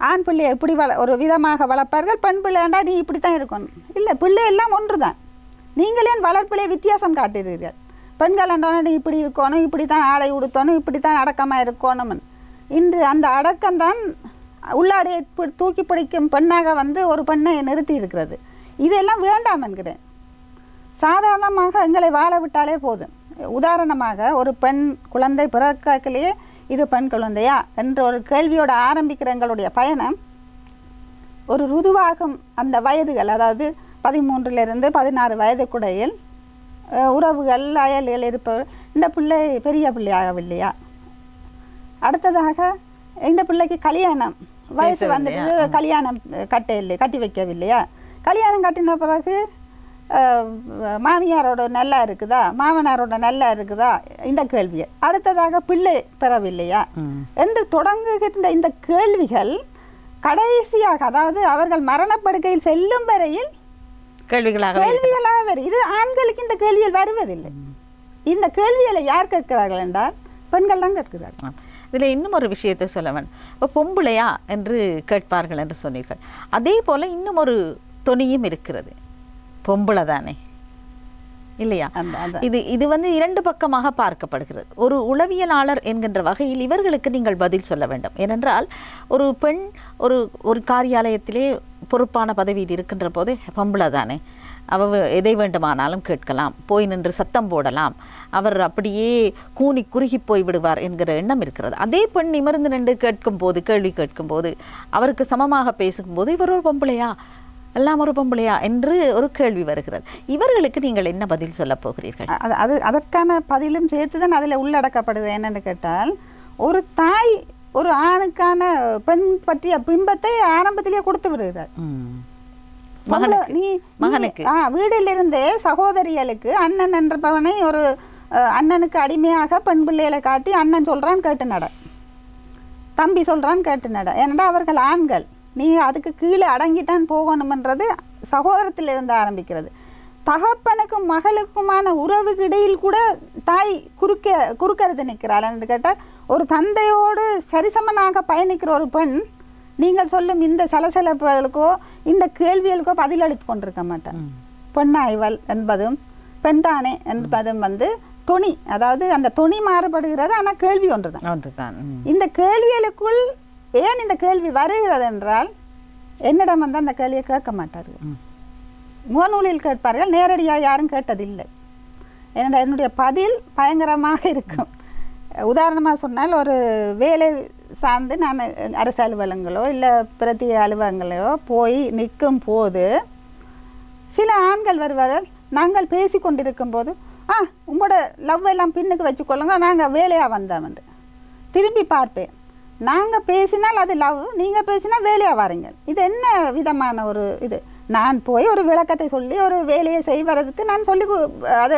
ஆண் பிள்ளையை எப்படி ஒரு விதமாக வளர்ப்பார்கள், பெண் பிள்ளைண்டா நீ இப்படி தான் இருக்கணும். இல்லை, பிள்ளை எல்லாம் ஒன்று தான். நீங்களே வளர்ப்பிலே வித்தியாசம் காட்டுகிறீர்கள். பெண்கள் என்றோன்னா நீ இப்படி இருக்கணும், இப்படி தான் ஆடை உடுத்தணும், இப்படி தான் அடக்கமாக இருக்கணும்னு. இன்று அந்த அடக்கம்தான் உள்ளாடையை தூக்கி பிடிக்கும் பெண்ணாக ஒரு பெண்ணை நிறுத்தி இருக்கிறது. இதெல்லாம் வேண்டாம் என்கிறேன். சாதாரணமாக எங்களை வாழ விட்டாலே போதும். உதாரணமாக ஒரு பெண் குழந்தை பிறக்கலையே இது பெண் குழந்தையா என்ற ஒரு கேள்வியோட ஆரம்பிக்கிற எங்களுடைய பயணம் ஒரு ருதுவாகும் அந்த வயதுகள், அதாவது 13 to 16 வயதுக்குடையில் உறவுகள் அயல்கள் இருப்பவர், இந்த பிள்ளை பெரிய பிள்ளையாகவில்லையா, அடுத்ததாக இந்த பிள்ளைக்கு கல்யாணம் வயசு வந்துட்டு கல்யாணம் கட்டி வைக்கவில்லையா, கல்யாணம் கட்டின பிறகு மாமியாரோட நல்லா இருக்குதா, மாமனாரோட நல்லா இருக்குதா, இந்த கேள்வியை. அடுத்ததாக பிள்ளை பெறவில்லையா என்று தொடங்குகின்ற இந்த கேள்விகள் கடைசியாக, அதாவது அவர்கள் மரணப்படுக்கையில் செல்லும் வரையில் கேள்விகளாக வரும். இது ஆண்களுக்கு இந்த கேள்விகள் வருவதில்லை. இந்த கேள்விகளை யார் கேட்கிறார்கள் என்றால் பெண்கள் தான் கேட்கிறார்கள். இதில் இன்னும் ஒரு விஷயத்தை சொல்ல வேண்டும். இப்போ பொம்பளையா என்று கேட்பார்கள் என்று சொன்னீர்கள். அதே போல் இன்னும் ஒரு தொனியும் இருக்கிறது, பொம்பளை தானே இல்லையா? இது வந்து இரண்டு பக்கமாக பார்க்கப்படுகிறது. ஒரு உளவியலாளர் என்கின்ற வகையில் இவர்களுக்கு நீங்கள் பதில் சொல்ல வேண்டும். ஏனென்றால் ஒரு பெண் ஒரு காரியாலயத்திலே பொறுப்பான பதவியில் இருக்கின்ற போது பொம்பளை தானே, அவ எதை வேண்டுமானாலும் கேட்கலாம், போய் நின்று சத்தம் போடலாம், அவர் அப்படியே கூனி குறுகி போய் விடுவார் என்கிற எண்ணம் இருக்கிறது. அதே பெண் நிமிர்ந்து நின்று கேட்கும்போது, கேள்வி கேட்கும்போது, அவருக்கு சமமாக பேசும்போது இவர் ஒரு பொம்பளையா, எல்லாம் ஒரு பொம்பளையா என்று ஒரு கேள்வி வருகிறது. இவர்களுக்கு நீங்கள் என்ன பதில் சொல்ல போகிறீர்கள்? அதற்கான பதிலும் சேர்த்து தான் அதில் உள்ளடக்கப்படுது. என்னென்னு கேட்டால், ஒரு தாய் ஒரு ஆணுக்கான பெண் பற்றிய பிம்பத்தை ஆரம்பத்திலேயே கொடுத்து விடுகிறார். மகனுக்கு வீட்டிலிருந்தே சகோதரிகளுக்கு அண்ணன் என்றபவனை ஒரு அண்ணனுக்கு அடிமையாக பெண் பிள்ளைகளை காட்டி அண்ணன் சொல்றான் கேட்டு நட, தம்பி சொல்றான் கேட்டு நட. ஏனென்றால் அவர்கள் ஆண்கள், நீ அதுக்கு கீழே அடங்கித்தான் போகணும்ன்றது சகோதரத்திலிருந்து ஆரம்பிக்கிறது. தகப்பனுக்கும் மகளுக்குமான உறவுக்கு இடையில் கூட தாய் குறுக்கிறது நிற்கிறாள் என்று கேட்டால், ஒரு தந்தையோடு சரிசமனாக பயணிக்கிற ஒரு பெண் நீங்கள் சொல்லும் இந்த சலசலப்புகளுக்கோ இந்த கேள்விகளுக்கோ பதிலளித்து கொண்டிருக்க மாட்டான். பெண்ணாய்வல் என்பதும் பெண்தானே என்பதும் வந்து தொனி, அதாவது அந்த தொனி மாறுபடுகிறது. ஆனால் கேள்வி ஒன்றுதான். இந்த கேள்விகளுக்குள் ஏன் இந்த கேள்வி வருகிறது என்றால், என்னிடம் வந்து அந்த கேள்வியை கேட்க மாட்டார்கள், முகநூலில் கேட்பார்கள், நேரடியாக யாரும் கேட்டதில்லை. என்னுடைய பதில் பயங்கரமாக இருக்கும். உதாரணமாக சொன்னால், ஒரு வேலை சார்ந்து நான் அரசு அலுவலகங்களோ இல்லை பிரதி அலுவலகங்களோ போய் நிற்கும் போது சில ஆண்கள் வருவார்கள். நாங்கள் பேசி கொண்டிருக்கும் போது, உங்களோட லவ் எல்லாம் பின்னுக்கு வச்சுக்கொள்ளுங்க, நாங்கள் வேலையாக வந்தோம். திரும்பி பார்ப்பேன், நாங்கள் பேசினால் அது லவ், நீங்கள் பேசினால் வேலையாக வாருங்க. இது என்ன விதமான ஒரு இது? நான் போய் ஒரு விளக்கத்தை சொல்லி ஒரு வேலையை செய்வதற்கு நான் சொல்லி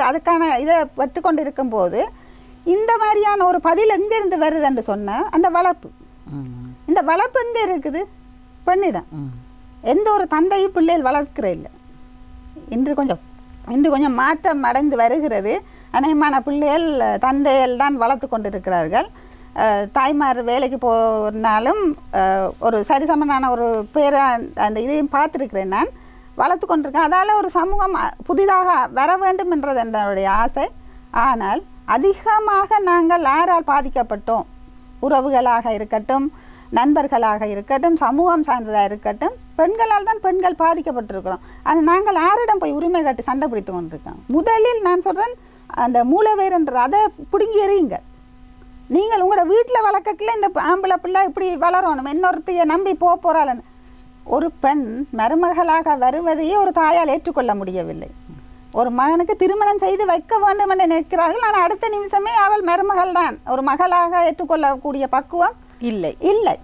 அதுக்கான இதை பட்டு கொண்டு இருக்கும்போது இந்த மாதிரியான ஒரு பதில் எங்கேருந்து வருது என்று சொன்னால், அந்த வளர்ப்பு. இந்த வளர்ப்பு எங்கே இருக்குது? பெண்ணிடம். எந்த ஒரு தந்தையும் பிள்ளைகள் வளர்க்கிற இல்லை. இன்று கொஞ்சம் மாற்றம் அடைந்து வருகிறது. அநேகமான பிள்ளைகள் தந்தைகள் தான் வளர்த்து கொண்டு இருக்கிறார்கள். தாய்மார் வேலைக்கு போனாலும் ஒரு சரிசமனான ஒரு பேரை அந்த இதையும் பார்த்துருக்கிறேன், நான் வளர்த்து கொண்டிருக்கேன். அதால் ஒரு சமூகம் புதிதாக வர வேண்டும் என்றது என்னுடைய ஆசை. ஆனால் அதிகமாக நாங்கள் யாரால் பாதிக்கப்பட்டோம்? உறவுகளாக இருக்கட்டும், நண்பர்களாக இருக்கட்டும், சமூகம் சார்ந்ததாக இருக்கட்டும், பெண்களால் தான் பெண்கள் பாதிக்கப்பட்டிருக்கிறோம். ஆனால் நாங்கள் யாரிடம் போய் உரிமை காட்டி சண்டை பிடித்து கொண்டிருக்கோம்? முதலில் நான் சொல்கிறேன், அந்த மூலவேர்ன்ற அதை பிடுங்கி எறியுங்க. நீங்கள் உங்களோட வீட்டில் வளர்க்கல இந்த ஆம்பளை பிள்ளை இப்படி வளரணும், இன்னொருத்தைய நம்பி போகிறாள்னு. ஒரு பெண் மருமகளாக வருவதையே ஒரு தாயால் ஏற்றுக்கொள்ள முடியவில்லை. ஒரு மகனுக்கு திருமணம் செய்து வைக்க வேண்டும் என்று நிற்கிறார்கள். ஆனால் அடுத்த நிமிஷமே அவள் மருமகள் தான், ஒரு மகளாக ஏற்றுக்கொள்ளக்கூடிய பக்குவம் இல்லை.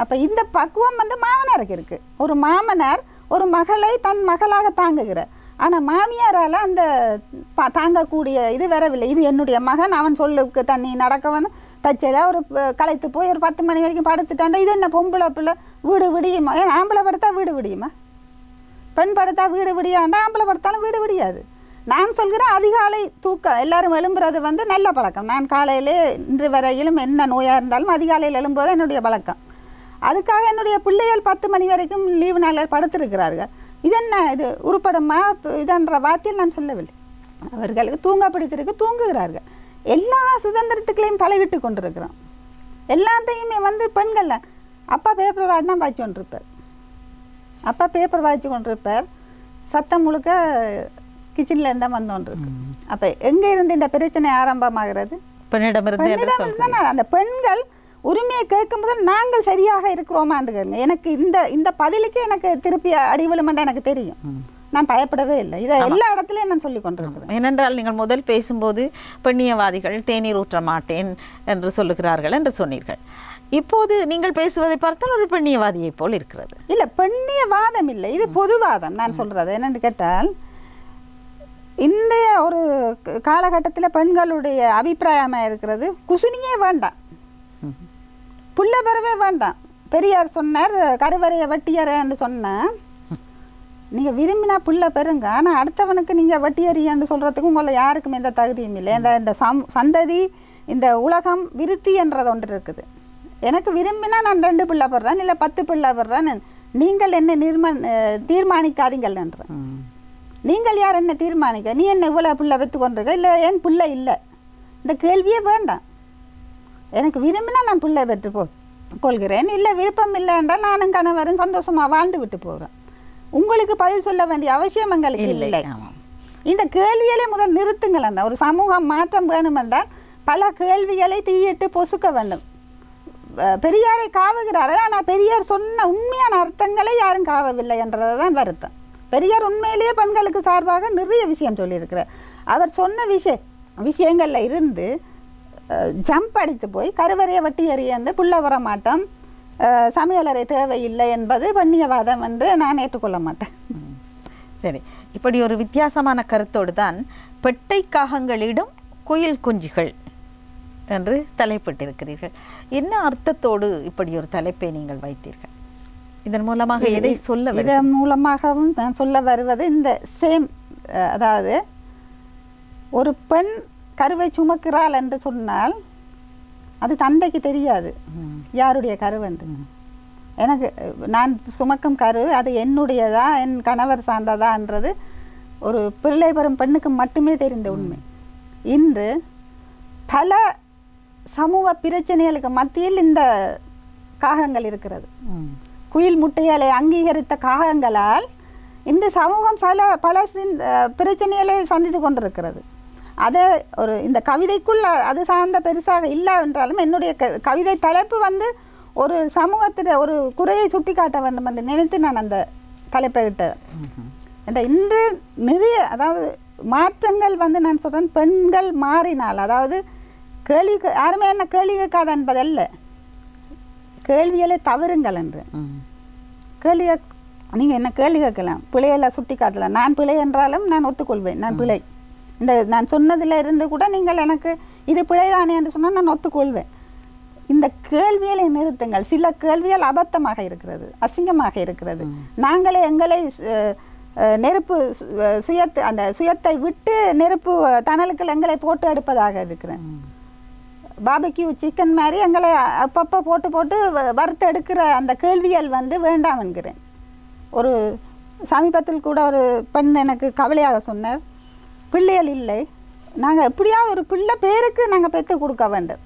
அப்போ இந்த பக்குவம் வந்து மாமனாருக்கு இருக்கு. ஒரு மாமனார் ஒரு மகளை தன் மகளாக தாங்குகிறார். ஆனால் மாமியாரால் அந்த தாங்கக்கூடிய இது வரவில்லை. இது என்னுடைய மகன், அவன் சொல்லுக்கு தண்ணி நடக்கவன் தச்சையில் ஒரு களைத்து போய் ஒரு 10 மணி வரைக்கும் படுத்துட்டாண்டா, இது என்ன பொம்பளை பிள்ளை வீடு விடியுமா? ஏன் ஆம்பளை படுத்தா வீடு விடியுமா? பெண் படுத்தா வீடு விடியாண்டா, ஆம்பளை படுத்தாலும் வீடு விடியாது. நான் சொல்கிறேன், அதிகாலை தூக்கம் எல்லாரும் எழும்புறது வந்து நல்ல பழக்கம். நான் காலையிலே இன்று வரையிலும் என்ன நோயாக இருந்தாலும் அதிகாலையில் எழும்புவது என்னுடைய பழக்கம். அதுக்காக என்னுடைய பிள்ளைகள் 10 மணி வரைக்கும் லீவு நாளில் படுத்திருக்கிறார்கள். இது என்ன இது உருப்படமா இதன்ற வார்த்தையில் நான் சொல்லவில்லை. அவர்களுக்கு தூங்க பிடித்திருக்கு, தூங்குகிறார்கள். எல்லா சுதந்திரத்துக்களையும் தலையிட்டு கொண்டிருக்கிறோம். எல்லாத்தையுமே வந்து பெண்கள். அப்பா பேப்பர் வாய்ச்சி தான் வாய்ச்சி கொண்டிருப்பார். அப்பா பேப்பர் வாய்ச்சி கொண்டிருப்பார். சத்தம் முழுக்க கிச்சன்ல இருந்தா வந்தோன்று. அப்ப எங்க இருந்து இந்த பிரச்சனை ஆரம்பமாகிறது? பெண்ணிடமிருந்து. அந்த பெண்கள் உரிமையை கேட்கும் போது நாங்கள் சரியாக இருக்கிறோமான்னு கேளுங்க. எனக்கு இந்த பதிலுக்கு எனக்கு திருப்பி அடிவிழுமென்று எனக்கு தெரியும். நான் பயப்படவே இல்லை. இதை எல்லா இடத்துலையும் நான் சொல்லி கொண்டிருக்கிறேன். ஏனென்றால் நீங்கள் முதல் பேசும்போது பெண்ணியவாதிகள் தேநீர் ஊற்ற மாட்டேன் என்று சொல்லுகிறார்கள் என்று சொன்னீர்கள். இப்போது நீங்கள் பேசுவதை பார்த்தால் ஒரு பெண்ணியவாதியை போல் இருக்கிறது. இல்லை, பெண்ணியவாதம் இல்லை, இது பொதுவாதம். நான் சொல்றது என்னன்னு கேட்டால், இன்றைய ஒரு காலகட்டத்தில் பெண்களுடைய அபிப்பிராயமாக இருக்கிறது, குசுனியே வேண்டாம், புள்ள பெறவே வேண்டாம். பெரியார் சொன்னார் கருவறையை வெட்டியறன்னு சொன்னால், நீங்கள் விரும்பினா புள்ள பெறுங்க, ஆனால் அடுத்தவனுக்கு நீங்கள் வெட்டியறியான்னு சொல்கிறதுக்கு உங்களை யாருக்கும் எந்த தகுதியும் இல்லை. இந்த சந்ததி, இந்த உலகம் விருத்தி என்றது ஒன்று இருக்குது. எனக்கு விரும்பினா நான் 2 பிள்ளை பெறேன், இல்லை 10 பிள்ளை பெறேன், நீங்கள் என்ன தீர்மானிக்காதீங்கள் என்றேன். நீங்கள் யார் என்ன தீர்மானிக்க? நீ என்ன இவ்வளோ பிள்ளை பெற்று கொண்டிருக்க, இல்லை என் பிள்ளை இல்லை, இந்த கேள்வியே வேண்டாம். எனக்கு விரும்பினா நான் பிள்ளை பெற்று கொள்கிறேன், இல்லை விருப்பம் இல்லை என்றால் நானும் கணவரும் சந்தோஷமாக வாழ்ந்து விட்டு போகிறேன். உங்களுக்கு பதில் சொல்ல வேண்டிய அவசியம் எங்களுக்கு இல்லை. இந்த கேள்விகளை முதல் நிறுத்துங்கள். அந்த ஒரு சமூகம் மாற்றம் வேணும் என்றால் பல கேள்விகளை தீயிட்டு பொசுக்க வேண்டும். பெரியாரை காவுகிறார்கள், ஆனால் பெரியார் சொன்ன உண்மையான அர்த்தங்களை யாரும் காவவில்லை என்றது தான் வருத்தம். பெரியார் உண்மையிலேயே பெண்களுக்கு சார்பாக நிறைய விஷயம் சொல்லியிருக்கிறார். அவர் சொன்ன விஷயங்களில் இருந்து ஜம்ப் அடித்து போய் கருவறையை வட்டி எறியந்து புள்ள வர மாட்டோம், சமையலறை தேவையில்லை என்பது பெண்ணியவாதம் என்று நான் ஏற்றுக்கொள்ள மாட்டேன். சரி, இப்படி ஒரு வித்தியாசமான கருத்தோடு தான் பெட்டை காகங்களிடம் குயில் குஞ்சுகள் என்று தலைப்பிட்டிருக்கிறீர்கள். என்ன அர்த்தத்தோடு இப்படி ஒரு தலைப்பை நீங்கள் வைத்தீர்கள்? இதன் மூலமாக எதை சொல்ல? இதன் மூலமாகவும் நான் சொல்ல வருவது இந்த சேம், அதாவது ஒரு பெண் கருவை சுமக்கிறாள் என்று சொன்னால் அது தந்தைக்கு தெரியாது யாருடைய கருவென்று. எனக்கு நான் சுமக்கும் கரு அது என்னுடையதா என் கணவர் சார்ந்ததான்றது ஒரு பிள்ளை பெறும் பெண்ணுக்கு மட்டுமே தெரிந்த உண்மை. இன்று பல சமூக பிரச்சனைகளுக்கு மத்தியில் இந்த காகங்கள் இருக்கிறது. குயில் முட்டைகளை அங்கீகரித்த காகங்களால் இந்த சமூகம் பல பிரச்சனைகளை சந்தித்து கொண்டிருக்கிறது. அதை இந்த கவிதைக்குள் அது சார்ந்த பெருசாக இல்லை என்றாலும் என்னுடைய கவிதை தலைப்பு ஒரு சமூகத்தில் ஒரு குறையை சுட்டி காட்ட வேண்டும் என்று நினைத்து நான் அந்த தலைப்பை விட்டேன். இன்று நிறைய அதாவது மாற்றங்கள் நான் சொல்கிறேன், பெண்கள் மாறினால், அதாவது கேள்வி யாருமே என்ன கேள்வி கேட்காத என்பதல்ல, கேள்விகளை தவறுங்கள் என்று. கேள்வி நீங்கள் என்ன கேள்வி கேட்கலாம், பிழையெல்லாம் சுட்டி காட்டலாம். நான் பிழை என்றாலும் நான் ஒத்துக்கொள்வேன், நான் பிழை. நான் சொன்னதில் இருந்து கூட நீங்கள் எனக்கு இது பிழைதானே என்று சொன்னால் நான் ஒத்துக்கொள்வேன். இந்த கேள்விகளை நிறுத்துங்கள். சில கேள்விகள் அபத்தமாக இருக்கிறது, அசிங்கமாக இருக்கிறது. நாங்களே எங்களை நெருப்பு சுயத்தை விட்டு நெருப்பு தணலுக்கள் எங்களை போட்டு எடுப்பதாக இருக்கிறேன். பாபிக்யூ சிக்கன் மாதிரி எங்களை அப்பப்போ போட்டு வறுத்து எடுக்கிற அந்த கேள்விகள் வேண்டாம் என்கிறேன். ஒரு சமீபத்தில் கூட ஒரு பெண் எனக்கு கவலையாக சொன்னார், பிள்ளைகள் இல்லை, நாங்கள் எப்படியாவது ஒரு பிள்ளை பேருக்கு நாங்கள் பெற்று கொடுக்க வேண்டும்.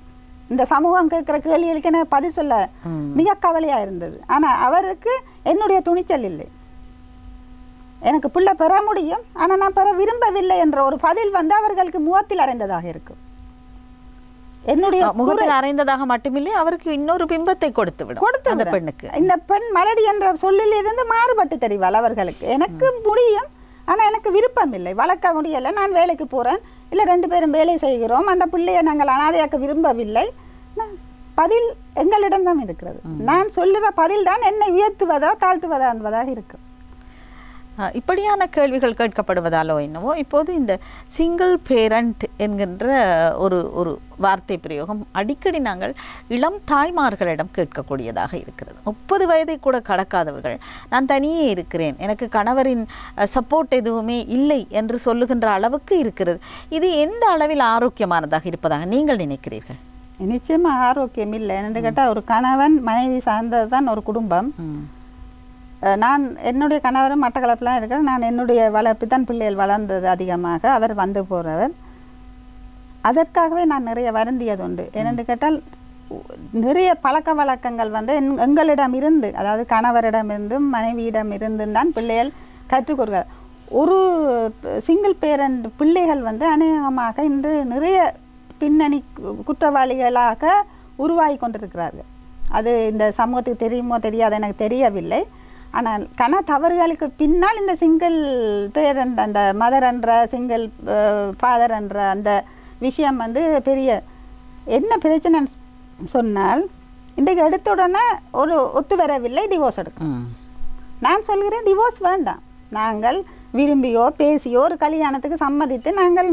இந்த சமூகம் கேட்குற கேள்விகளுக்கு எனக்கு பதில் சொல்ல மிக கவலையாக இருந்தது. ஆனால் அவருக்கு என்னுடைய துணிச்சல் இல்லை. எனக்கு பிள்ளை பெற முடியும், ஆனால் நான் பெற விரும்பவில்லை என்ற ஒரு பதில் அவர்களுக்கு முகத்தில் அறைந்ததாக இருக்கும். என்னுடைய முகத்தில் அறைந்ததாக மட்டுமில்லை, அவருக்கு இன்னொரு பிம்பத்தை கொடுத்து அந்த பெண்ணுக்கு. இந்த பெண் மலடி என்ற சொல்லிலிருந்து மாறுபட்டு தெரிவாள் அவர்களுக்கு. எனக்கு முடியும், ஆனால் எனக்கு விருப்பம் இல்லை, வளர்க்க முடியலை, நான் வேலைக்கு போகிறேன், இல்லை 2 பேரும் வேலை செய்கிறோம், அந்த பிள்ளையை நாங்கள் அனாதையாக்க விரும்பவில்லை. பதில் எங்களிடம்தான் இருக்கிறது. நான் சொல்லுற பதில் தான் என்னை உயர்த்துவதா தாழ்த்துவதா என்பதாக இருக்கும். இப்படியான கேள்விகள் கேட்கப்படுவதாலோ என்னவோ இப்போது இந்த சிங்கிள் பேரண்ட் என்கின்ற ஒரு வார்த்தை பிரயோகம் அடிக்கடி நாங்கள் இளம் தாய்மார்களிடம் கேட்கக்கூடியதாக இருக்கிறது. 30 வயதை கூட கடக்காதவர்கள், நான் தனியே இருக்கிறேன், எனக்கு கணவரின் சப்போர்ட் எதுவுமே இல்லை என்று சொல்லுகின்ற அளவுக்கு இருக்கிறது. இது எந்த அளவில் ஆரோக்கியமானதாக இருப்பதாக நீங்கள் நினைக்கிறீர்கள்? நிச்சயமாக ஆரோக்கியம் இல்லை. என்று கேட்டால் ஒரு கணவன் மனைவி சார்ந்தது தான் ஒரு குடும்பம். நான் என்னுடைய கணவரும் மட்டக்களப்பிலாம் இருக்கிறேன். நான் என்னுடைய வளர்ப்பு தான் பிள்ளைகள் வளர்ந்தது அதிகமாக. அவர் வந்து போகிறவர். அதற்காகவே நான் நிறைய வருந்தியது உண்டு. ஏனென்று கேட்டால் நிறைய பழக்க வழக்கங்கள் எங்களிடம் இருந்து, அதாவது கணவரிடம் இருந்தும் மனைவியிடம் இருந்தும் தான் பிள்ளைகள் கற்றுக்கொள்கிறார். ஒரு சிங்கிள் பேரண்ட் பிள்ளைகள் வந்து அநேகமாக இன்று நிறைய பின்னணி குற்றவாளிகளாக உருவாகி கொண்டிருக்கிறார்கள். அது இந்த சமூகத்துக்கு தெரியுமோ தெரியாது எனக்கு தெரியவில்லை. ஆனால் தவறுகளுக்கு பின்னால் இந்த சிங்கிள் பேரண்ட் அந்த மதர் என்ற சிங்கிள் ஃபாதர் என்ற அந்த விஷயம் வந்து பெரிய என்ன பிரச்சனைன்னு சொன்னால் இன்றைக்கு எடுத்த உடனே ஒரு ஒத்து வரவில்லை, டிவோர்ஸ் எடுக்கணும். நான் சொல்கிறேன் டிவோர்ஸ் வேண்டாம். நாங்கள் விரும்பியோ பேசியோ ஒரு கல்யாணத்துக்கு சம்மதித்து நாங்கள்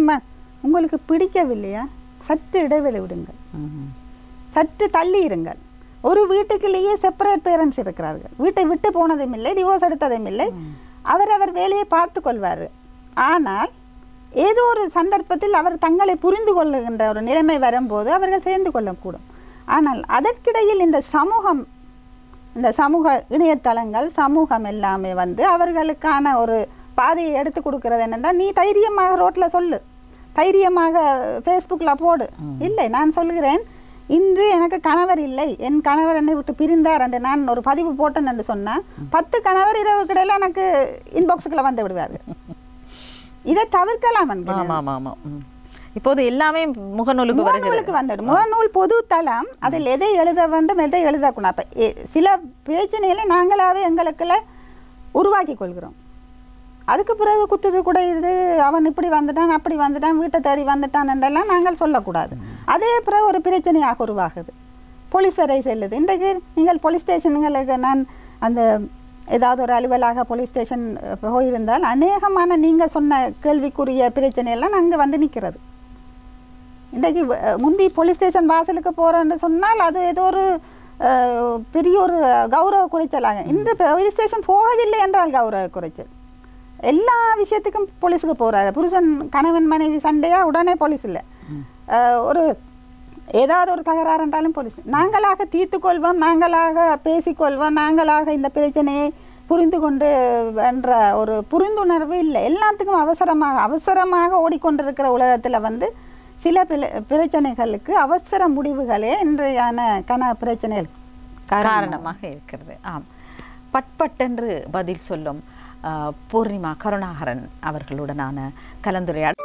உங்களுக்கு பிடிக்கவில்லையா சற்று இடைவெளி விடுங்கள், சற்று தள்ளி இருங்கள். ஒரு வீட்டுக்குள்ளேயே செப்பரேட் பேரண்ட்ஸ் இருக்கிறார்கள். வீட்டை விட்டு போனதும் இல்லை, டிவோர்ஸ் எடுத்ததும் இல்லை. அவர் வேலையை பார்த்து கொள்வார். ஆனால் ஏதோ ஒரு சந்தர்ப்பத்தில் அவர் தங்களை புரிந்து கொள்ளுகின்ற ஒரு நிலைமை வரும்போது அவர்கள் சேர்ந்து கொள்ளக்கூடும். ஆனால் அதற்கிடையில் இந்த சமூக இணையதளங்கள் சமூகம் எல்லாமே வந்து அவர்களுக்கான ஒரு பாதையை எடுத்து கொடுக்கறது என்னென்றால், நீ தைரியமாக ரோட்டில் சொல்லு, தைரியமாக ஃபேஸ்புக்கில் போடு. இல்லை, நான் சொல்கிறேன், இன்று எனக்கு கணவர் இல்லை, என் கணவர் என்னை விட்டு பிரிந்தார் என்று நான் ஒரு பதிவு போட்டேன் என்று சொன்னால் 10 கணவர் இரவு கிடையில எனக்கு இன்பாக்ஸுக்குள்ள வந்து விடுவார்கள். இதை தவிர்க்கலாம். இப்போது எல்லாமே முகநூலுக்கு வந்துடும். முகநூல் பொது தளம், அதில் எதை எழுத வேண்டும் எதை எழுதக்கூடாது. அப்போ சில பிரச்சனைகளை நாங்களாவே எங்களுக்குள்ள உருவாக்கி கொள்கிறோம். அதுக்கு பிறகு குத்துது கூட இது அவன் இப்படி வந்துட்டான் அப்படி வந்துட்டான் வீட்டை தேடி வந்துட்டான் என்றெல்லாம் நாங்கள் சொல்லக்கூடாது. அதே பிறகு ஒரு பிரச்சனையாக உருவாகுது, போலீஸ் வரை செல்லுது. இன்றைக்கு நீங்கள் போலீஸ் ஸ்டேஷனுங்களுக்கு நான் அந்த ஏதாவது ஒரு அலுவலாக போலீஸ் ஸ்டேஷன் போயிருந்தால் அநேகமான நீங்கள் சொன்ன கேள்விக்குரிய பிரச்சனையெல்லாம் அங்கே வந்து நிற்கிறது. இன்றைக்கு முந்தி போலீஸ் ஸ்டேஷன் வாசலுக்கு போகிறேன்னு சொன்னால் அது ஏதோ ஒரு பெரிய ஒரு கௌரவ குறைச்சலாக. இந்த போலீஸ் ஸ்டேஷன் போகவில்லை என்றால் கௌரவ குறைச்சல். எல்லா விஷயத்துக்கும் போலீஸுக்கு போகிறாரு. புருஷன் கணவன் மனைவி சண்டையா உடனே போலீஸ் இல்லை, ஒரு ஏதாவது ஒரு தகராறு என்றாலும் போலீஸ். நாங்களாக தீர்த்து கொள்வோம், நாங்களாக பேசிக்கொள்வோம், நாங்களாக இந்த பிரச்சனையை புரிந்து கொண்டு என்ற ஒரு புரிந்துணர்வு இல்லை. எல்லாத்துக்கும் அவசரமாக ஓடிக்கொண்டிருக்கிற உலகத்தில் வந்து சில பிரச்சனைகளுக்கு அவசர முடிவுகளே இன்றையான பிரச்சனைகள் காரணமாக இருக்கிறது. ஆம், பட்பட்டென்று பதில் சொல்லும் பூர்ணிமா கருணாகரன் அவர்களுடனான கலந்துரையாடல்.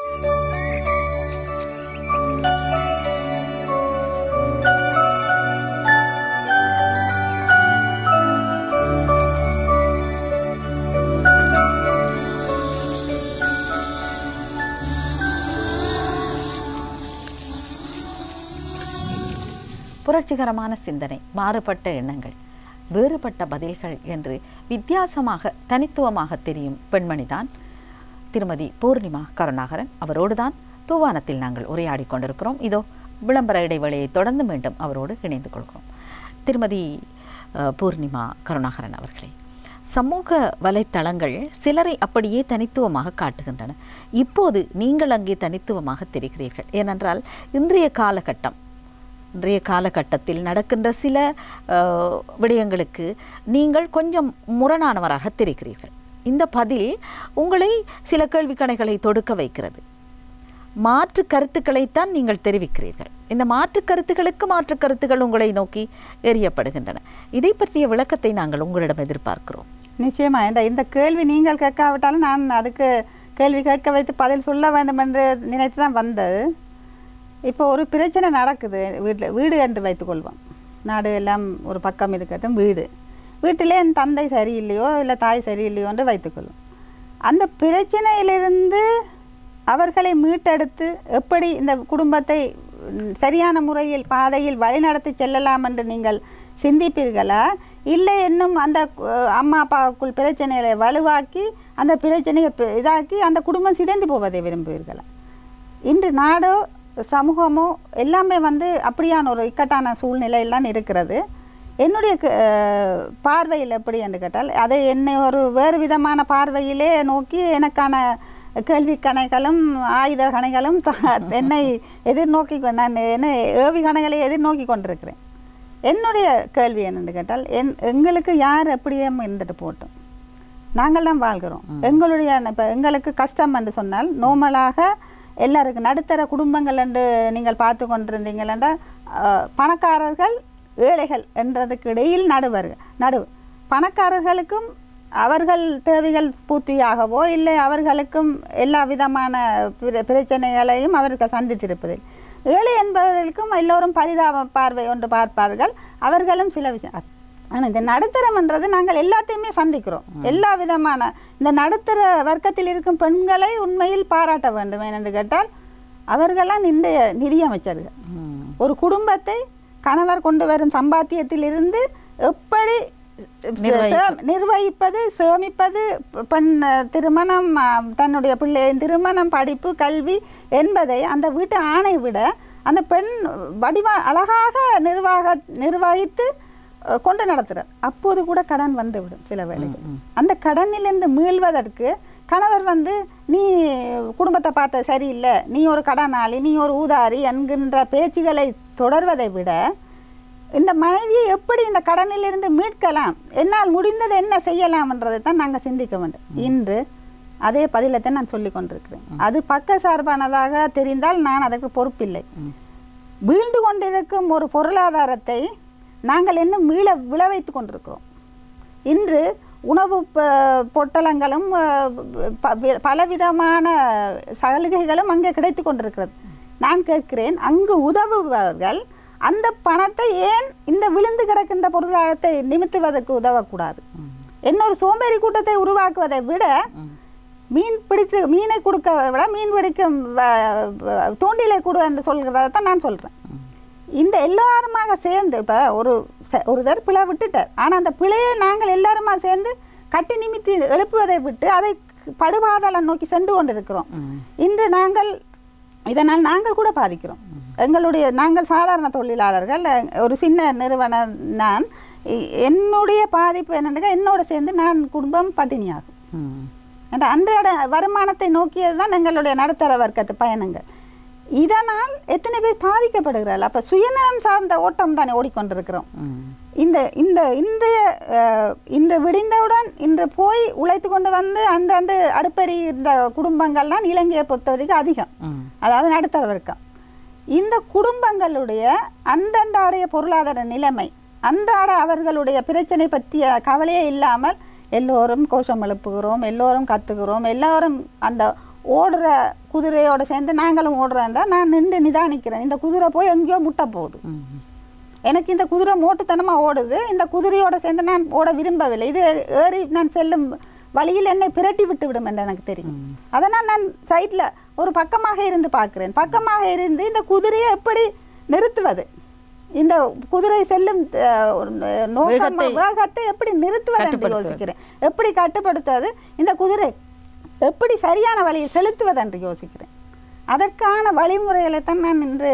புரட்சிகரமான சிந்தனை, மாறுபட்ட எண்ணங்கள், வேறுபட்ட பதில்கள் என்று வித்தியாசமாக தனித்துவமாக தெரியும் பெண்மணிதான் திருமதி பூர்ணிமா கருணாகரன். அவரோடு தான் தூவானத்தில் நாங்கள் உரையாடி கொண்டிருக்கிறோம். இதோ விளம்பர இடைவெளியை தொடர்ந்து மீண்டும் அவரோடு இணைந்து கொள்கிறோம். திருமதி பூர்ணிமா கருணாகரன் அவர்களே, சமூக வலைத்தளங்கள் சிலரை அப்படியே தனித்துவமாக காட்டுகின்றன. இப்போது நீங்கள் அங்கே தனித்துவமாக தெரிகிறீர்கள். ஏனென்றால் இன்றைய காலகட்டத்தில் நடக்கின்ற சில விடயங்களுக்கு நீங்கள் கொஞ்சம் முரணானவராக தெரிகிறீர்கள். இந்த பதில் உங்களை சில கேள்வி கணைகளை தொடுக்க வைக்கிறது. மாற்று கருத்துக்களைத்தான் நீங்கள் தெரிவிக்கிறீர்கள். இந்த மாற்று கருத்துக்களுக்கு மாற்று கருத்துக்கள் உங்களை நோக்கி எறியப்படுகின்றன. இதை பற்றிய விளக்கத்தை நாங்கள் உங்களிடம் எதிர்பார்க்கிறோம். நிச்சயமா. இந்த கேள்வி நீங்கள் கேட்காவிட்டாலும் நான் அதுக்கு கேள்வி கேட்க வைத்து பதில் சொல்ல வேண்டும் என்று நினைத்து தான் வந்தது. இப்போ ஒரு பிரச்சனை நடக்குது வீடு என்று வைத்துக்கொள்வோம். நாடு எல்லாம் ஒரு பக்கம் இருக்கட்டும், வீட்டிலே என் தந்தை சரியில்லையோ இல்லை தாய் சரியில்லையோ என்று வைத்துக்கொள்வோம். அந்த பிரச்சனையிலிருந்து அவர்களை மீட்டெடுத்து எப்படி இந்த குடும்பத்தை சரியான முறையில் பாதையில் வழிநடத்தி செல்லலாம் என்று நீங்கள் சிந்திப்பீர்களா, இல்லை இன்னும் அந்த அம்மா அப்பாவுக்குள் பிரச்சனைகளை வலுவாக்கி அந்த பிரச்சனையை இதாக்கி அந்த குடும்பம் சிதைந்து போவதை விரும்புவீர்களா? இன்று நாடோ சமூகமோ எல்லாமே வந்து அப்படியான ஒரு இக்கட்டான சூழ்நிலையெல்லாம் இருக்கிறது. என்னுடைய பார்வையில் எப்படி என்று கேட்டால் அதை என்னை ஒரு வேறு விதமான பார்வையிலே நோக்கி எனக்கான கேள்வி கணைகளும் ஆயுத கணைகளும் என்னை எதிர்நோக்கி நான் என்ன ஏவி கணைகளை எதிர்நோக்கி கொண்டிருக்கிறேன். என்னுடைய கேள்வி என்னென்னு கேட்டால் எங்களுக்கு யார் எப்படியே இருந்துட்டு போட்டோம், நாங்கள் தான் வாழ்கிறோம். எங்களுடைய இப்போ எங்களுக்கு கஷ்டம் என்று சொன்னால் நோமலாக எல்லாருக்கும் நடுத்தர குடும்பங்கள் என்று நீங்கள் பார்த்து கொண்டிருந்தீங்களா, பணக்காரர்கள் ஏழைகள் என்றதுக்கு இடையில் நடுவு பணக்காரர்களுக்கும் அவர்கள் தேவைகள் பூர்த்தியாகவோ இல்லை அவர்களுக்கும் எல்லா விதமான பிரச்சனைகளையும் அவர்கள் சந்தித்திருப்பதில் ஏழை என்பவர்களுக்கும் எல்லோரும் பரிதாப பார்வை ஒன்று பார்ப்பார்கள். அவர்களும் சில விஷயம். ஆனால் இந்த நடுத்தரம்ன்றது நாங்கள் எல்லாத்தையுமே சந்திக்கிறோம். எல்லா விதமான இந்த நடுத்தர வர்க்கத்தில் இருக்கும் பெண்களை உண்மையில் பாராட்ட வேண்டும். ஏனென்று கேட்டால் அவர்களாம் இன்றைய நிதியமைச்சர்கள். ஒரு குடும்பத்தை கணவர் கொண்டு வரும் சம்பாத்தியத்திலிருந்து எப்படி நிர்வகிப்பது, சேமிப்பது, பெண் திருமணம், தன்னுடைய பிள்ளையின் திருமணம், படிப்பு, கல்வி என்பதை அந்த வீட்டு ஆணை விட அந்த பெண் அழகாக நிர்வகித்து கொண்டு நடத்துகிறார். அப்போது கூட கடன் வந்துவிடும் சில வேளைகள். அந்த கடனிலிருந்து மீள்வதற்கு கணவர் நீ குடும்பத்தை பார்த்த சரியில்லை, நீ ஒரு கடனாளி, நீ ஒரு ஊதாரி என்கின்ற பேச்சுகளை தொடர்வதை விட இந்த மனைவியை எப்படி இந்த கடனிலிருந்து மீட்கலாம், என்னால் முடிந்தது என்ன செய்யலாம்ன்றதை தான் நாங்கள் சிந்திக்க வேண்டும். இன்று அதே பதிலத்தை நான் சொல்லி கொண்டிருக்கிறேன். அது பக்க சார்பானதாக தெரிந்தால் நான் அதற்கு பொறுப்பில்லை. வீழ்ந்து கொண்டிருக்கும் ஒரு பொருளாதாரத்தை நாங்கள் இன்னும் விளைவித்து கொண்டிருக்கிறோம். இன்று உணவு பொட்டலங்களும் பலவிதமான சலுகைகளும் அங்கே கிடைத்து கொண்டிருக்கிறது. நான் கேட்கிறேன், அங்கு உதவுபவர்கள் அந்த பணத்தை ஏன் இந்த விழுந்து கிடக்கின்ற பொருளாதாரத்தை நிமித்துவதற்கு உதவக்கூடாது? இன்னொரு சோம்பேறி கூட்டத்தை உருவாக்குவதை விட மீனை கொடுக்கறதை விட மீன் பிடிக்கும் தூண்டிலை கொடு என்று சொல்கிறத தான் நான் சொல்கிறேன். இந்த எல்லாருமாக சேர்ந்து இப்போ ஒருத்தர் பிழை விட்டுட்டார், ஆனால் அந்த பிழையை நாங்கள் எல்லாருமா சேர்ந்து கட்டி நிமித்தி எழுப்புவதை விட்டு அதை படுபாதாளம் நோக்கி சென்று கொண்டிருக்கிறோம். இன்று இதனால் நாங்கள் கூட பாதிக்கிறோம். நாங்கள் சாதாரண தொழிலாளர்கள், ஒரு சின்ன நிறுவனம். நான் என்னுடைய பாதிப்பு என்னென்னா, என்னோட சேர்ந்து நான் குடும்பம் பட்டினியாகும். அன்றாட வருமானத்தை நோக்கியது தான் எங்களுடைய நடுத்தர வர்க்கத்து பயணங்கள். இதனால் எத்தனை பேர் பாதிக்கப்படுகிறார்கள்? அப்போ சுயநலம் சார்ந்த ஓட்டம் தானே ஓடிக்கொண்டிருக்கிறோம். இன்று விடிந்தவுடன் இன்று போய் உழைத்து கொண்டு வந்து அன்றன்று அடுப்பெறிகின்ற குடும்பங்கள் தான் இலங்கையை பொறுத்த வரைக்கும் அதிகம். அதாவது நடுத்தர வர்க்கம். இந்த குடும்பங்களுடைய அன்றன்றாடைய பொருளாதார நிலைமை, அன்றாட அவர்களுடைய பிரச்சனை பற்றிய கவலையே இல்லாமல் எல்லோரும் கோஷம் எழுப்புகிறோம், எல்லோரும் கத்துகிறோம், எல்லோரும் அந்த ஓடுற குதிரையோட சேர்ந்து நாங்களும் ஓடுறேன்டா. நான் நின்று நிதானிக்கிறேன், இந்த குதிரை போய் எங்கேயோ முட்டை போகுது, எனக்கு இந்த குதிரை மோட்டுத்தனமாக ஓடுது, இந்த குதிரையோட சேர்ந்து நான் ஓட விரும்பவில்லை, இது ஏறி நான் செல்லும் வழியில் என்னை பிரட்டி விட்டு விடும் என்று எனக்கு தெரியும். அதனால் நான் சைட்டில் ஒரு பக்கமாக இருந்து பார்க்கிறேன். பக்கமாக இருந்து இந்த குதிரையை எப்படி நிறுத்துவது, இந்த குதிரை செல்லும் வேகத்தை எப்படி நிறுத்துவது என்று யோசிக்கிறேன். எப்படி கட்டுப்படுத்துவது, இந்த குதிரை எப்படி சரியான வழியில் செலுத்துவது என்று யோசிக்கிறேன். அதற்கான வழிமுறைகளை தான் நான் இன்று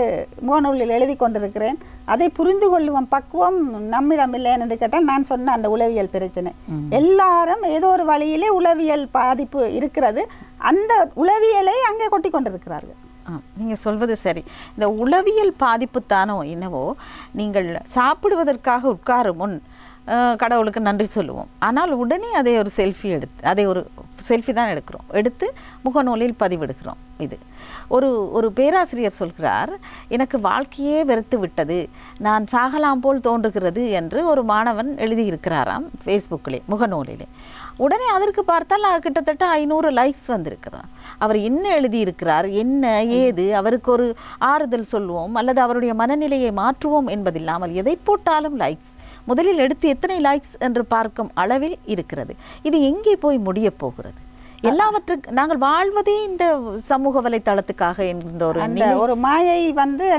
முகநூலில் எழுதி கொண்டிருக்கிறேன். அதை புரிந்து கொள்ளுவோம் பக்குவம் நம்மிடம் இல்லை என்று கேட்டால், நான் சொன்ன அந்த உளவியல் பிரச்சனை, எல்லாரும் ஏதோ ஒரு வழியிலே உளவியல் பாதிப்பு இருக்கிறது. அந்த உளவியலை அங்கே கொட்டி கொண்டிருக்கிறார்கள். நீங்கள் சொல்வது சரி. இந்த உளவியல் பாதிப்பு தானோ என்னவோ, நீங்கள் சாப்பிடுவதற்காக உட்காரும் முன் கடவுளுக்கு நன்றி சொல்லுவோம், ஆனால் உடனே அதை ஒரு செல்ஃபி தான் எடுக்கிறோம், எடுத்து முகநூலில் பதிவிடுகிறோம். இது ஒரு பேராசிரியர் சொல்கிறார், எனக்கு வாழ்க்கையே வெறுத்து விட்டது, நான் சாகலாம் போல் தோன்றுகிறது என்று ஒரு மாணவன் எழுதியிருக்கிறாராம் ஃபேஸ்புக்கிலே, முகநூலிலே. உடனே அதற்கு பார்த்தால் கிட்டத்தட்ட 500 லைக்ஸ் வந்திருக்கிறார். அவர் என்ன எழுதியிருக்கிறார், என்ன ஏது, அவருக்கு ஒரு ஆறுதல் சொல்வோம் அல்லது அவருடைய மனநிலையை மாற்றுவோம் என்பதில்லாமல் எதை போட்டாலும் லைக்ஸ். முதலில் எடுத்து எத்தனை லைக்ஸ் என்று பார்க்கும் அளவில் இருக்கிறது. இது எங்கே போய் முடிய போகிறது? எல்லாவற்றுக்கு நாங்கள் வாழ்வதே இந்த சமூக வலைத்தளத்துக்காக என்கின்ற ஒரு மாயை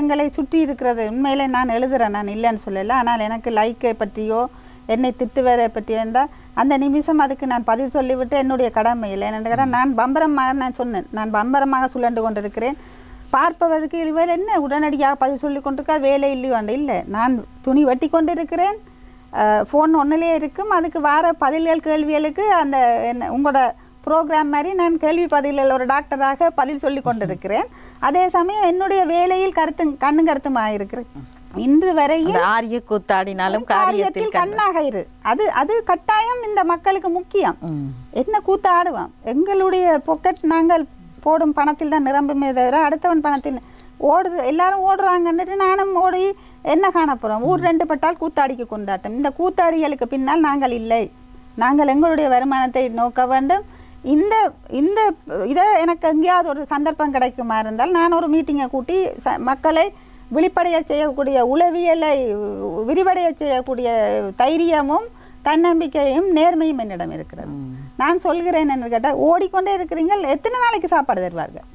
எங்களை சுற்றி இருக்கிறது. உண்மையிலே நான் எழுதுறேன், நான் இல்லைன்னு சொல்லல. ஆனால் எனக்கு லைக்கை பற்றியோ என்னை திட்டுவதை பற்றி என்றால் அந்த நிமிஷம் அதுக்கு நான் பதில் சொல்லிவிட்டு என்னுடைய கடமை இல்லை. என்னென்னு நான் பம்பரமாக நான் சொன்னேன், நான் பம்பரமாக சுழண்டு கொண்டிருக்கிறேன். பார்ப்பவருக்கு இவர் என்ன உடனடியாக பதில் சொல்லி கொண்டிருக்கார், வேலை இல்லை. நான் துணி வெட்டி கொண்டிருக்கிறேன், ஃபோன் ஒன்றிலே இருக்கும், அதுக்கு வர பதில்கள் கேள்விகளுக்கு அந்த என்ன உங்களோட ப்ரோக்ராம் மாதிரி நான் கேள்வி பதில்கள் ஒரு டாக்டராக பதில் சொல்லி கொண்டிருக்கிறேன். அதே சமயம் என்னுடைய வேலையில் கண்ணும் கருத்துமாக இருக்கிறேன். இன்று வரையில் ஆரிய கூத்தாடினாலும் காரியத்தில் கண்ணாக இரு. அது கட்டாயம் இந்த மக்களுக்கு முக்கியம். என்ன கூத்தாடுவான், எங்களுடைய பொக்கெட் நாங்கள் போடும் பணத்தில் தான் நிரம்புமே தவிர அடுத்தவன் பணத்தில் ஓடுது. எல்லாரும் ஓடுறாங்கன்னுட்டு நானும் ஓடி என்ன காணப்போறோம்? ஊர் 2 பட்டால் கூத்தாடிக்கு கொண்டாட்டம். இந்த கூத்தாடிகளுக்கு பின்னால் நாங்கள் இல்லை. நாங்கள் எங்களுடைய வருமானத்தை நோக்க வேண்டும். இந்த இந்த இதை எனக்கு எங்கேயாவது ஒரு சந்தர்ப்பம் கிடைக்குமா இருந்தால் நான் ஒரு மீட்டிங்கை கூட்டி மக்களை விழிப்படைய செய்யக்கூடிய உளவியலை விரிவடைய செய்யக்கூடிய தைரியமும் தன்னம்பிக்கையும் நேர்மையும் என்னிடம் இருக்கிறது. நான் சொல்கிறேன் என்று கேட்டால், ஓடிக்கொண்டே இருக்கிறீர்கள், எத்தனை நாளைக்கு சாப்பாடு தருவார்கள்,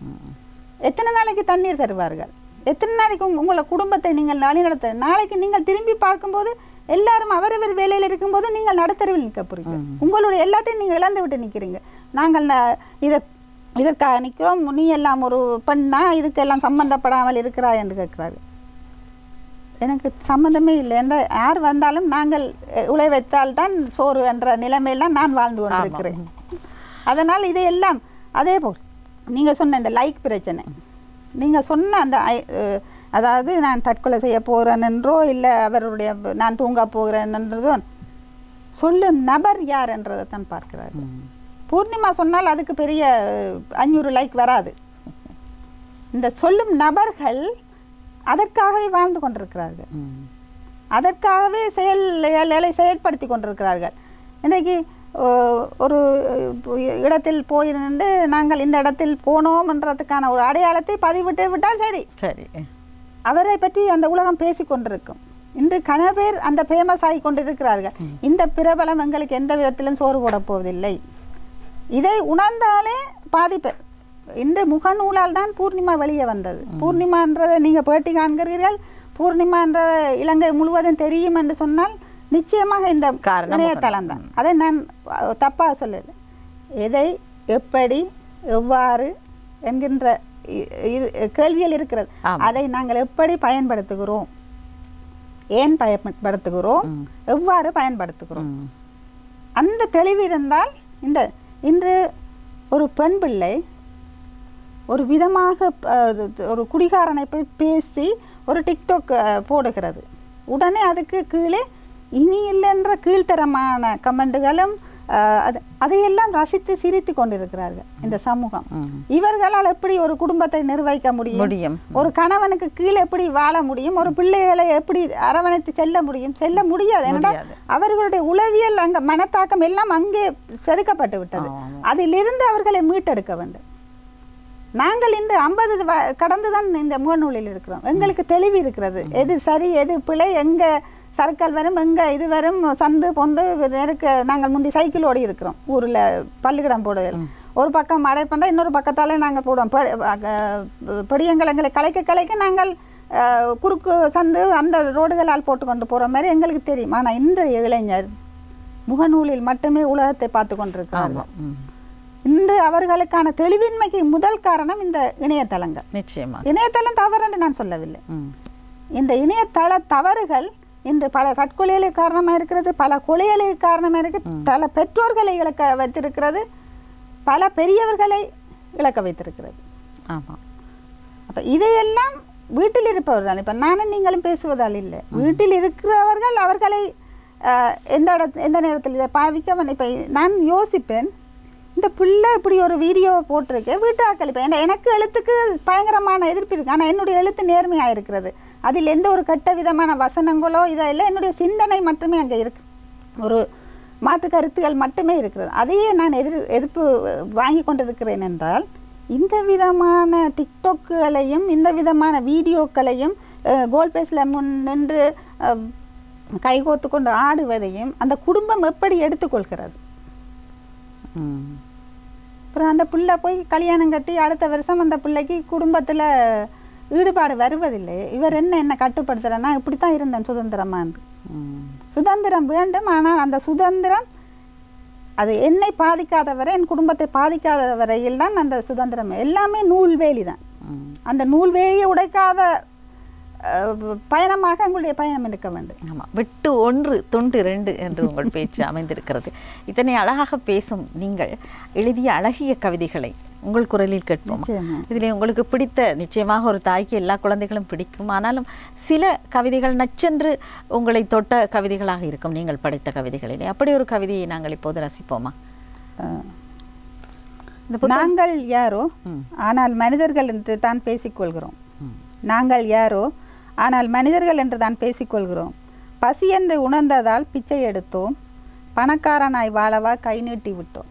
எத்தனை நாளைக்கு தண்ணீர் தருவார்கள், எத்தனை நாளைக்கு உங்களை குடும்பத்தை நீங்கள் வழிநடத்த, நாளைக்கு நீங்கள் திரும்பி பார்க்கும்போது எல்லாரும் அவரவர் வேலையில் இருக்கும்போது நீங்கள் நடுத்தருவில் நிற்க போறீங்க. உங்களுடைய எல்லாத்தையும் நீங்கள் இழந்து விட்டு நிற்கிறீங்க. நாங்கள் இதற்காக நிற்கிறோம், நீ எல்லாம் ஒரு பெண்ணா இதுக்கெல்லாம் சம்பந்தப்படாமல் இருக்கிறாய் என்று கேட்கிறாரு. எனக்கு சம்மந்தமே இல்லை என்ற யார் வந்தாலும் நாங்கள் உழை வைத்தால் தான் சோறு என்ற நிலைமையில் தான் நான் வாழ்ந்து கொண்டிருக்கிறேன். அதனால் இதையெல்லாம் அதே போல் நீங்கள் சொன்ன இந்த லைக் பிரச்சனை, நீங்கள் சொன்ன அந்த அதாவது நான் தற்கொலை செய்ய போகிறேன் என்றோ இல்லை அவருடைய நான் தூங்க போகிறேன் என்றதோ சொல்லும் நபர் யார் என்றதை தான் பார்க்கிறார். பூர்ணிமா சொன்னால் அதுக்கு பெரிய 500 லைக் வராது. இந்த சொல்லும் நபர்கள் அதற்காகவே வாழ்ந்து கொண்டிருக்கிறார்கள், அதற்காகவே செயல்படுத்தி கொண்டிருக்கிறார்கள். இன்றைக்கு ஒரு இடத்தில் போயிருந்து நாங்கள் இந்த இடத்தில் போனோம்ன்றதுக்கான ஒரு அடையாளத்தை பதிவிட்டு விட்டால் சரி சரி அவரை பற்றி அந்த உலகம் பேசி கொண்டிருக்கும். இன்று கன பேர் அந்த ஃபேமஸ் ஆகி கொண்டிருக்கிறார்கள். இந்த பிரபலம் எங்களுக்கு எந்த விதத்திலும் சோறு போட போவதில்லை. இதை உணர்ந்தாலே பாதிப்பேர். இன்று முகநூலால் தான் பூர்ணிமா வெளியே வந்தது. பூர்ணிமான்றதை நீங்கள் பேட்டி காண்கிறீர்கள், பூர்ணிமான்ற இலங்கை முழுவதும் தெரியும் என்று சொன்னால் நிச்சயமாக இந்த இணையதளம் தான். அதை நான் தப்பாக சொல்லலை. எதை எப்படி எவ்வாறு என்கின்ற கேள்வியில் இருக்கிறது. அதை நாங்கள் எப்படி பயன்படுத்துகிறோம், ஏன் பயன்படுத்துகிறோம், எவ்வாறு பயன்படுத்துகிறோம், அந்த தெளிவு இருந்தால் இன்று ஒரு பெண் பிள்ளை ஒரு விதமாக ஒரு குடிகாரனை போய் பேசி ஒரு டிக்டாக் போடுகிறது. உடனே அதுக்கு கீழே இனி இல்லைன்ற கீழ்த்தரமான கமெண்ட்டுகளும் அதையெல்லாம் ரசித்து சிரித்து கொண்டிருக்கிறார்கள் இந்த சமூகம். இவர்களால் எப்படி ஒரு குடும்பத்தை நிர்வகிக்க முடியும், ஒரு கணவனுக்கு கீழே எப்படி வாழ முடியும், ஒரு பிள்ளைகளை எப்படி அரவணைத்து செல்ல முடியாது. ஏன்னா அவர்களுடைய உளவியல் அங்க மனத்தாக்கம் எல்லாம் அங்கே செதுக்கப்பட்டு விட்டது. அதிலிருந்து அவர்களை மீட்டெடுக்க வேண்டும். நாங்கள் இன்று 50 கடந்துதான் இந்த முகநூலில் இருக்கிறோம். எங்களுக்கு தெளிவு இருக்கிறது, எது சரி எது பிழை, எங்க சர்க்கல் வரும், எங்க இது வரும், சந்து பொந்து நெருக்க. நாங்கள் முந்தி சைக்கிள் ஓடி இருக்கிறோம் ஊரில் பள்ளிக்கூடம் போடுதல். ஒரு பக்கம் மழை பண்ண இன்னொரு பக்கத்தாலே நாங்கள் போடுவோம். படியங்கள் எங்களை கலைக்க நாங்கள் குறுக்கு சந்து அந்த ரோடுகளால் போட்டு கொண்டு போகிற மாதிரி எங்களுக்கு தெரியும். ஆனால் இன்றைய இளைஞர் முகநூலில் மட்டுமே உலகத்தை பார்த்து கொண்டிருக்கிறார்கள். இன்று அவர்களுக்கான தெளிவின்மைக்கு முதல் காரணம் இந்த இணையதளங்கள். நிச்சயமா இணையதளம் தவறு என்று நான் சொல்லவில்லை. இந்த இணையதள தவறுகள் இன்று பல தற்கொலைகளுக்கு காரணமாக இருக்கிறது, பல கொலைகளுக்கு காரணமாக இருக்கு, பல பெற்றோர்களை இழக்க வைத்திருக்கிறது, பல பெரியவர்களை இழக்க வைத்திருக்கிறது. ஆமாம். அப்போ இதையெல்லாம் வீட்டில் இருப்பவர் தான். இப்போ நானும் நீங்களும் பேசுவதால் இல்லை, வீட்டில் இருக்கிறவர்கள் அவர்களை எந்த நேரத்தில் இதை பாவிக்க. இப்போ நான் யோசிப்பேன், இந்த பிள்ளை இப்படி ஒரு வீடியோவை போட்டிருக்கு, வீட்டு ஆக்களிப்பேன். ஏன்னா எனக்கு எழுத்துக்கு பயங்கரமான எதிர்ப்பு இருக்குது, ஆனால் என்னுடைய எழுத்து நேர்மையாக இருக்கிறது. அதில் எந்த ஒரு கெட்ட விதமான வசனங்களோ இதெல்லாம் என்னுடைய சிந்தனை மட்டுமே அங்கே இருக்கு, ஒரு மாற்று கருத்துக்கள் மட்டுமே இருக்கிறது. அதையே நான் எதிர்ப்பு வாங்கி கொண்டிருக்கிறேன் என்றால், இந்த விதமான டிக்டாக்குகளையும் இந்த விதமான வீடியோக்களையும் கோல் பேஸில் நின்று கைகோத்து கொண்டு ஆடுவதையும் அந்த குடும்பம் எப்படி எடுத்துக்கொள்கிறது? அப்புறம் அந்த பிள்ளை போய் கல்யாணம் கட்டி அடுத்த வருஷம் அந்த பிள்ளைக்கு குடும்பத்தில் ஈடுபாடு வருவதில்லை. இவர் என்ன கட்டுப்படுத்துகிறேன்னா, இப்படித்தான் இருந்தேன் சுதந்திரமான்னு. சுதந்திரம் வேண்டும், ஆனால் அந்த சுதந்திரம் அது என்னை பாதிக்காத வரை, என் குடும்பத்தை பாதிக்காத வரையில் தான் அந்த சுதந்திரம். எல்லாமே நூல்வேலி தான். அந்த நூல்வேலியை உடைக்காத பயணமாக எங்களுடைய பயணம் இருக்க வேண்டும். ஆமாம், விட்டு 1 துண்டு 2 என்று உங்கள் பேச்சு அமைந்திருக்கிறது. இத்தனை அழகாக பேசும் நீங்கள் எழுதிய அழகிய கவிதைகளை உங்கள் குரலில் கேட்போம். இதில் உங்களுக்கு பிடித்த, நிச்சயமாக ஒரு தாய்க்கு எல்லா குழந்தைகளும் பிடிக்கும், ஆனாலும் சில கவிதைகள் நச்சென்று உங்களை தொட்ட கவிதைகளாக இருக்கும் நீங்கள் படைத்த கவிதைகளிலே. அப்படி ஒரு கவிதையை நாங்கள் இப்போது ரசிப்போமா? நாங்கள் யாரோ ஆனால் மனிதர்கள் என்று தான் பேசிக்கொள்கிறோம். நாங்கள் யாரோ ஆனால் மனிதர்கள் என்று தான் பேசிக்கொள்கிறோம். பசி என்று உணர்ந்ததால் பிச்சை எடுத்தோம், பணக்காரனாய் வாழவா கை நீட்டி விட்டோம்.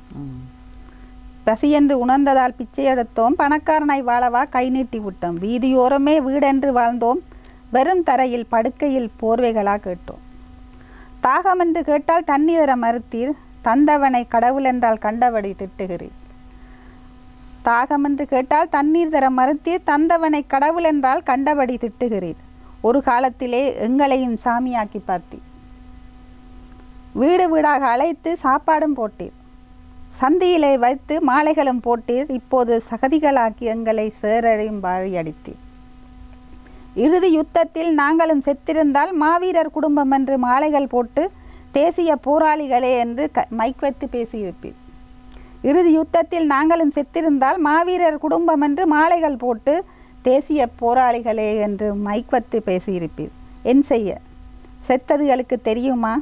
பசி என்று உணர்ந்ததால் பிச்சை எடுத்தோம், பணக்காரனாய் வாழவா கை நீட்டி விட்டோம். வீதியோரமே வீடென்று வாழ்ந்தோம், வெறும் தரையில் படுக்கையில் போர்வைகளா கேட்டோம். தாகம் என்று கேட்டால் தண்ணீர் தர மறுத்தீர், தந்தவனை கடவுள் என்றால் கண்டபடி திட்டுகிறீர். தாகம் என்று கேட்டால் தண்ணீர் தர மறுத்தீர், தந்தவனை கடவுள் என்றால் கண்டபடி திட்டுகிறீர். ஒரு காலத்திலே எங்களையும் சாமியாக்கி பார்த்தீர். வீடு வீடாக அழைத்து சாப்பாடும் போட்டீர், சந்தியிலே வைத்து மாலைகளும் போட்டீர். இப்போது சகதிகளாக்கி எங்களை சேரடையும் வாழி அடித்தீர். இறுதி யுத்தத்தில் நாங்களும் செத்திருந்தால் மாவீரர் குடும்பம் என்று மாலைகள் போட்டு தேசிய போராளிகளே என்று மைக் வைத்து பேசியிருப்பீர். இறுதி யுத்தத்தில் நாங்களும் செத்திருந்தால் மாவீரர் குடும்பம் என்று மாலைகள் போட்டு தேசிய போராளிகளே என்று மைக் வைத்து பேசியிருப்பீர். என் செய்ய? செத்ததுகளுக்கு தெரியுமா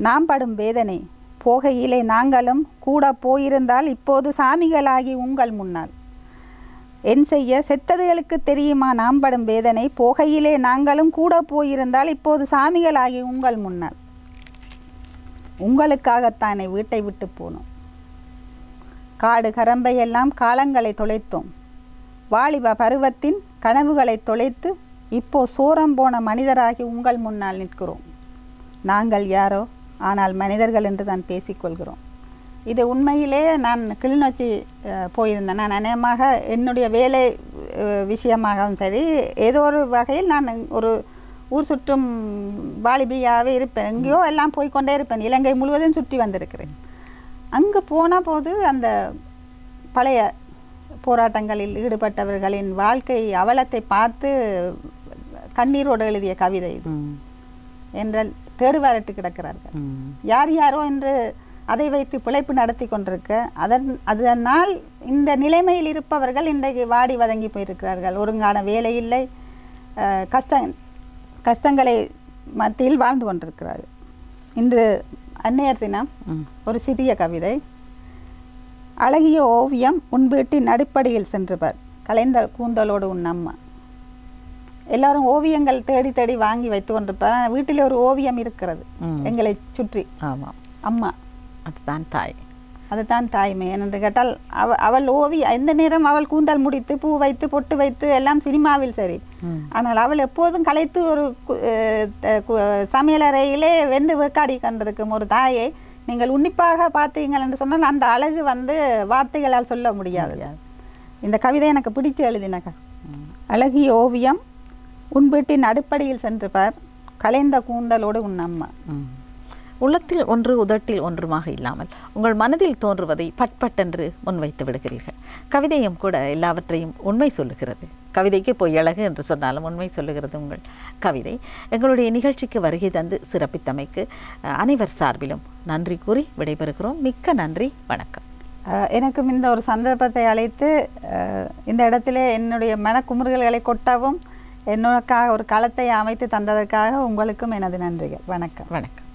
நாம் படும் வேதனை? போகையிலே நாங்களும் கூட போயிருந்தால் இப்போது சாமிகளாகி உங்கள் முன்னால். என் செய்ய? செத்ததுகளுக்கு தெரியுமா நாம் படும் வேதனை? போகையிலே நாங்களும் கூட போயிருந்தால் இப்போது சாமிகளாகி உங்கள் முன்னால். உங்களுக்காகத்தானே வீட்டை விட்டு போனோம். காடு கரம்பையெல்லாம் காலங்களை தொலைத்தோம். வாலிப பருவத்தின் கனவுகளை தொலைத்து இப்போ சோரம் போன மனிதராகி உங்கள் முன்னால் நிற்கிறோம். நாங்கள் யாரோ, ஆனால் மனிதர்கள் என்று தான் பேசிக்கொள்கிறோம். இது உண்மையிலே நான் கிளிநொச்சி போயிருந்தேன். நான் அநேகமாக என்னுடைய வேலை விஷயமாகவும் சரி, ஏதோ ஒரு வகையில் நான் ஒரு ஊர் சுற்றும் வாலிபியாகவே இருப்பேன். எங்கேயோ எல்லாம் போய்கொண்டே இருப்பேன். இலங்கை முழுவதும் சுற்றி வந்திருக்கிறேன். அங்கு போன போது அந்த பழைய போராட்டங்களில் ஈடுபட்டவர்களின் வாழ்க்கை அவலத்தை பார்த்து கண்ணீரோடு எழுதிய கவிதை இது. என்றால் தேடுவாரட்டு கிடக்கிறார்கள். யார் யாரோ என்று அதை வைத்து பிழைப்பு நடத்தி கொண்டிருக்க, அதனால் இந்த நிலைமையில் இருப்பவர்கள் இன்றைக்கு வாடி வதங்கி போயிருக்கிறார்கள். ஒருங்கான வேலை இல்லை, கஷ்டங்களை மத்தியில் வாழ்ந்து கொண்டிருக்கிறார்கள். இன்று அன்னையர் தினம். ஒரு சிறிய கவிதை. அழகிய ஓவியம் உன் வீட்டின் அடிப்படையில் சென்றுவர், கலைந்த கூந்தலோடு உன் அம்மா. எல்லாரும் ஓவியங்கள் தேடி தேடி வாங்கி வைத்து கொண்டிருப்பார். வீட்டில் ஒரு ஓவியம் இருக்கிறது எங்களை சுற்றி. ஆமாம், அம்மா. அதுதான் தாய். அதுதான் தாய்மை. என்று கேட்டால் அவள் ஓவியம் எந்த நேரம் அவள் கூந்தல் முடித்து பூ வைத்து பொட்டு வைத்து எல்லாம் சினிமாவில் சரி. ஆனால் அவள் எப்போதும் கலைத்து ஒரு சமையலறையிலே வெந்து வேக்காடி கண்டிருக்கும் ஒரு தாயை நீங்கள் உன்னிப்பாக பார்த்தீங்கள் என்று சொன்னால் அந்த அழகு வார்த்தைகளால் சொல்ல முடியாது. இந்த கவிதை எனக்கு பிடித்து எழுதினக. அழகிய ஓவியம் உன் வீட்டின் அடிப்படையில் சென்று பார், கலைந்த கூந்தலோடு உன் அம்மா. உள்ளத்தில் ஒன்று உதட்டில் ஒன்றுமாக இல்லாமல் உங்கள் மனதில் தோன்றுவதை பட்பட்டென்று முன்வைத்து விடுகிறீர்கள். கவிதையும் கூட எல்லாவற்றையும் உண்மை சொல்லுகிறது. கவிதைக்கு பொய் அழகு என்று சொன்னாலும் உண்மை சொல்லுகிறது உங்கள் கவிதை. எங்களுடைய நிகழ்ச்சிக்கு வருகை தந்து சிறப்பித்தமைக்கு அனைவர் சார்பிலும் நன்றி கூறி விடைபெறுகிறோம். மிக்க நன்றி, வணக்கம். எனக்கும் இந்த ஒரு சந்தர்ப்பத்தை அழைத்து இந்த இடத்திலே என்னுடைய மனக்குமுறுகளை கொட்டவும் என்னோடக்காக ஒரு களத்தை அமைத்து தந்ததற்காக உங்களுக்கும் எனது நன்றிகள். வணக்கம். வணக்கம்.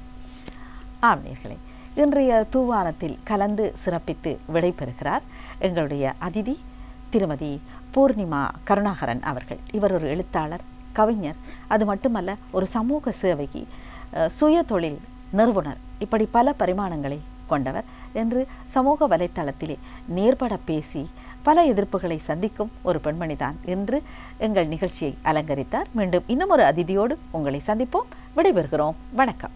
ஆம்நேயர்களே, இன்றைய தூவானத்தில் கலந்து சிறப்பித்து விடைபெறுகிறார் எங்களுடைய அதிதி திருமதி பூர்ணிமா கருணாகரன் அவர்கள். இவர் ஒரு எழுத்தாளர், கவிஞர், அது மட்டுமல்ல ஒரு சமூக சேவகி, சுய தொழில் நிறுவனர், இப்படி பல பரிமாணங்களை கொண்டவர். என்று சமூக வலைத்தளத்திலே நேர்பட பேசி பல எதிர்ப்புகளை சந்திக்கும் ஒரு பெண்மணிதான் என்று எங்கள் நிகழ்ச்சியை அலங்கரித்தார். மீண்டும் இன்னும் ஒரு அதிதியோடு உங்களை சந்திப்போம். விடைபெறுகிறோம். வணக்கம்.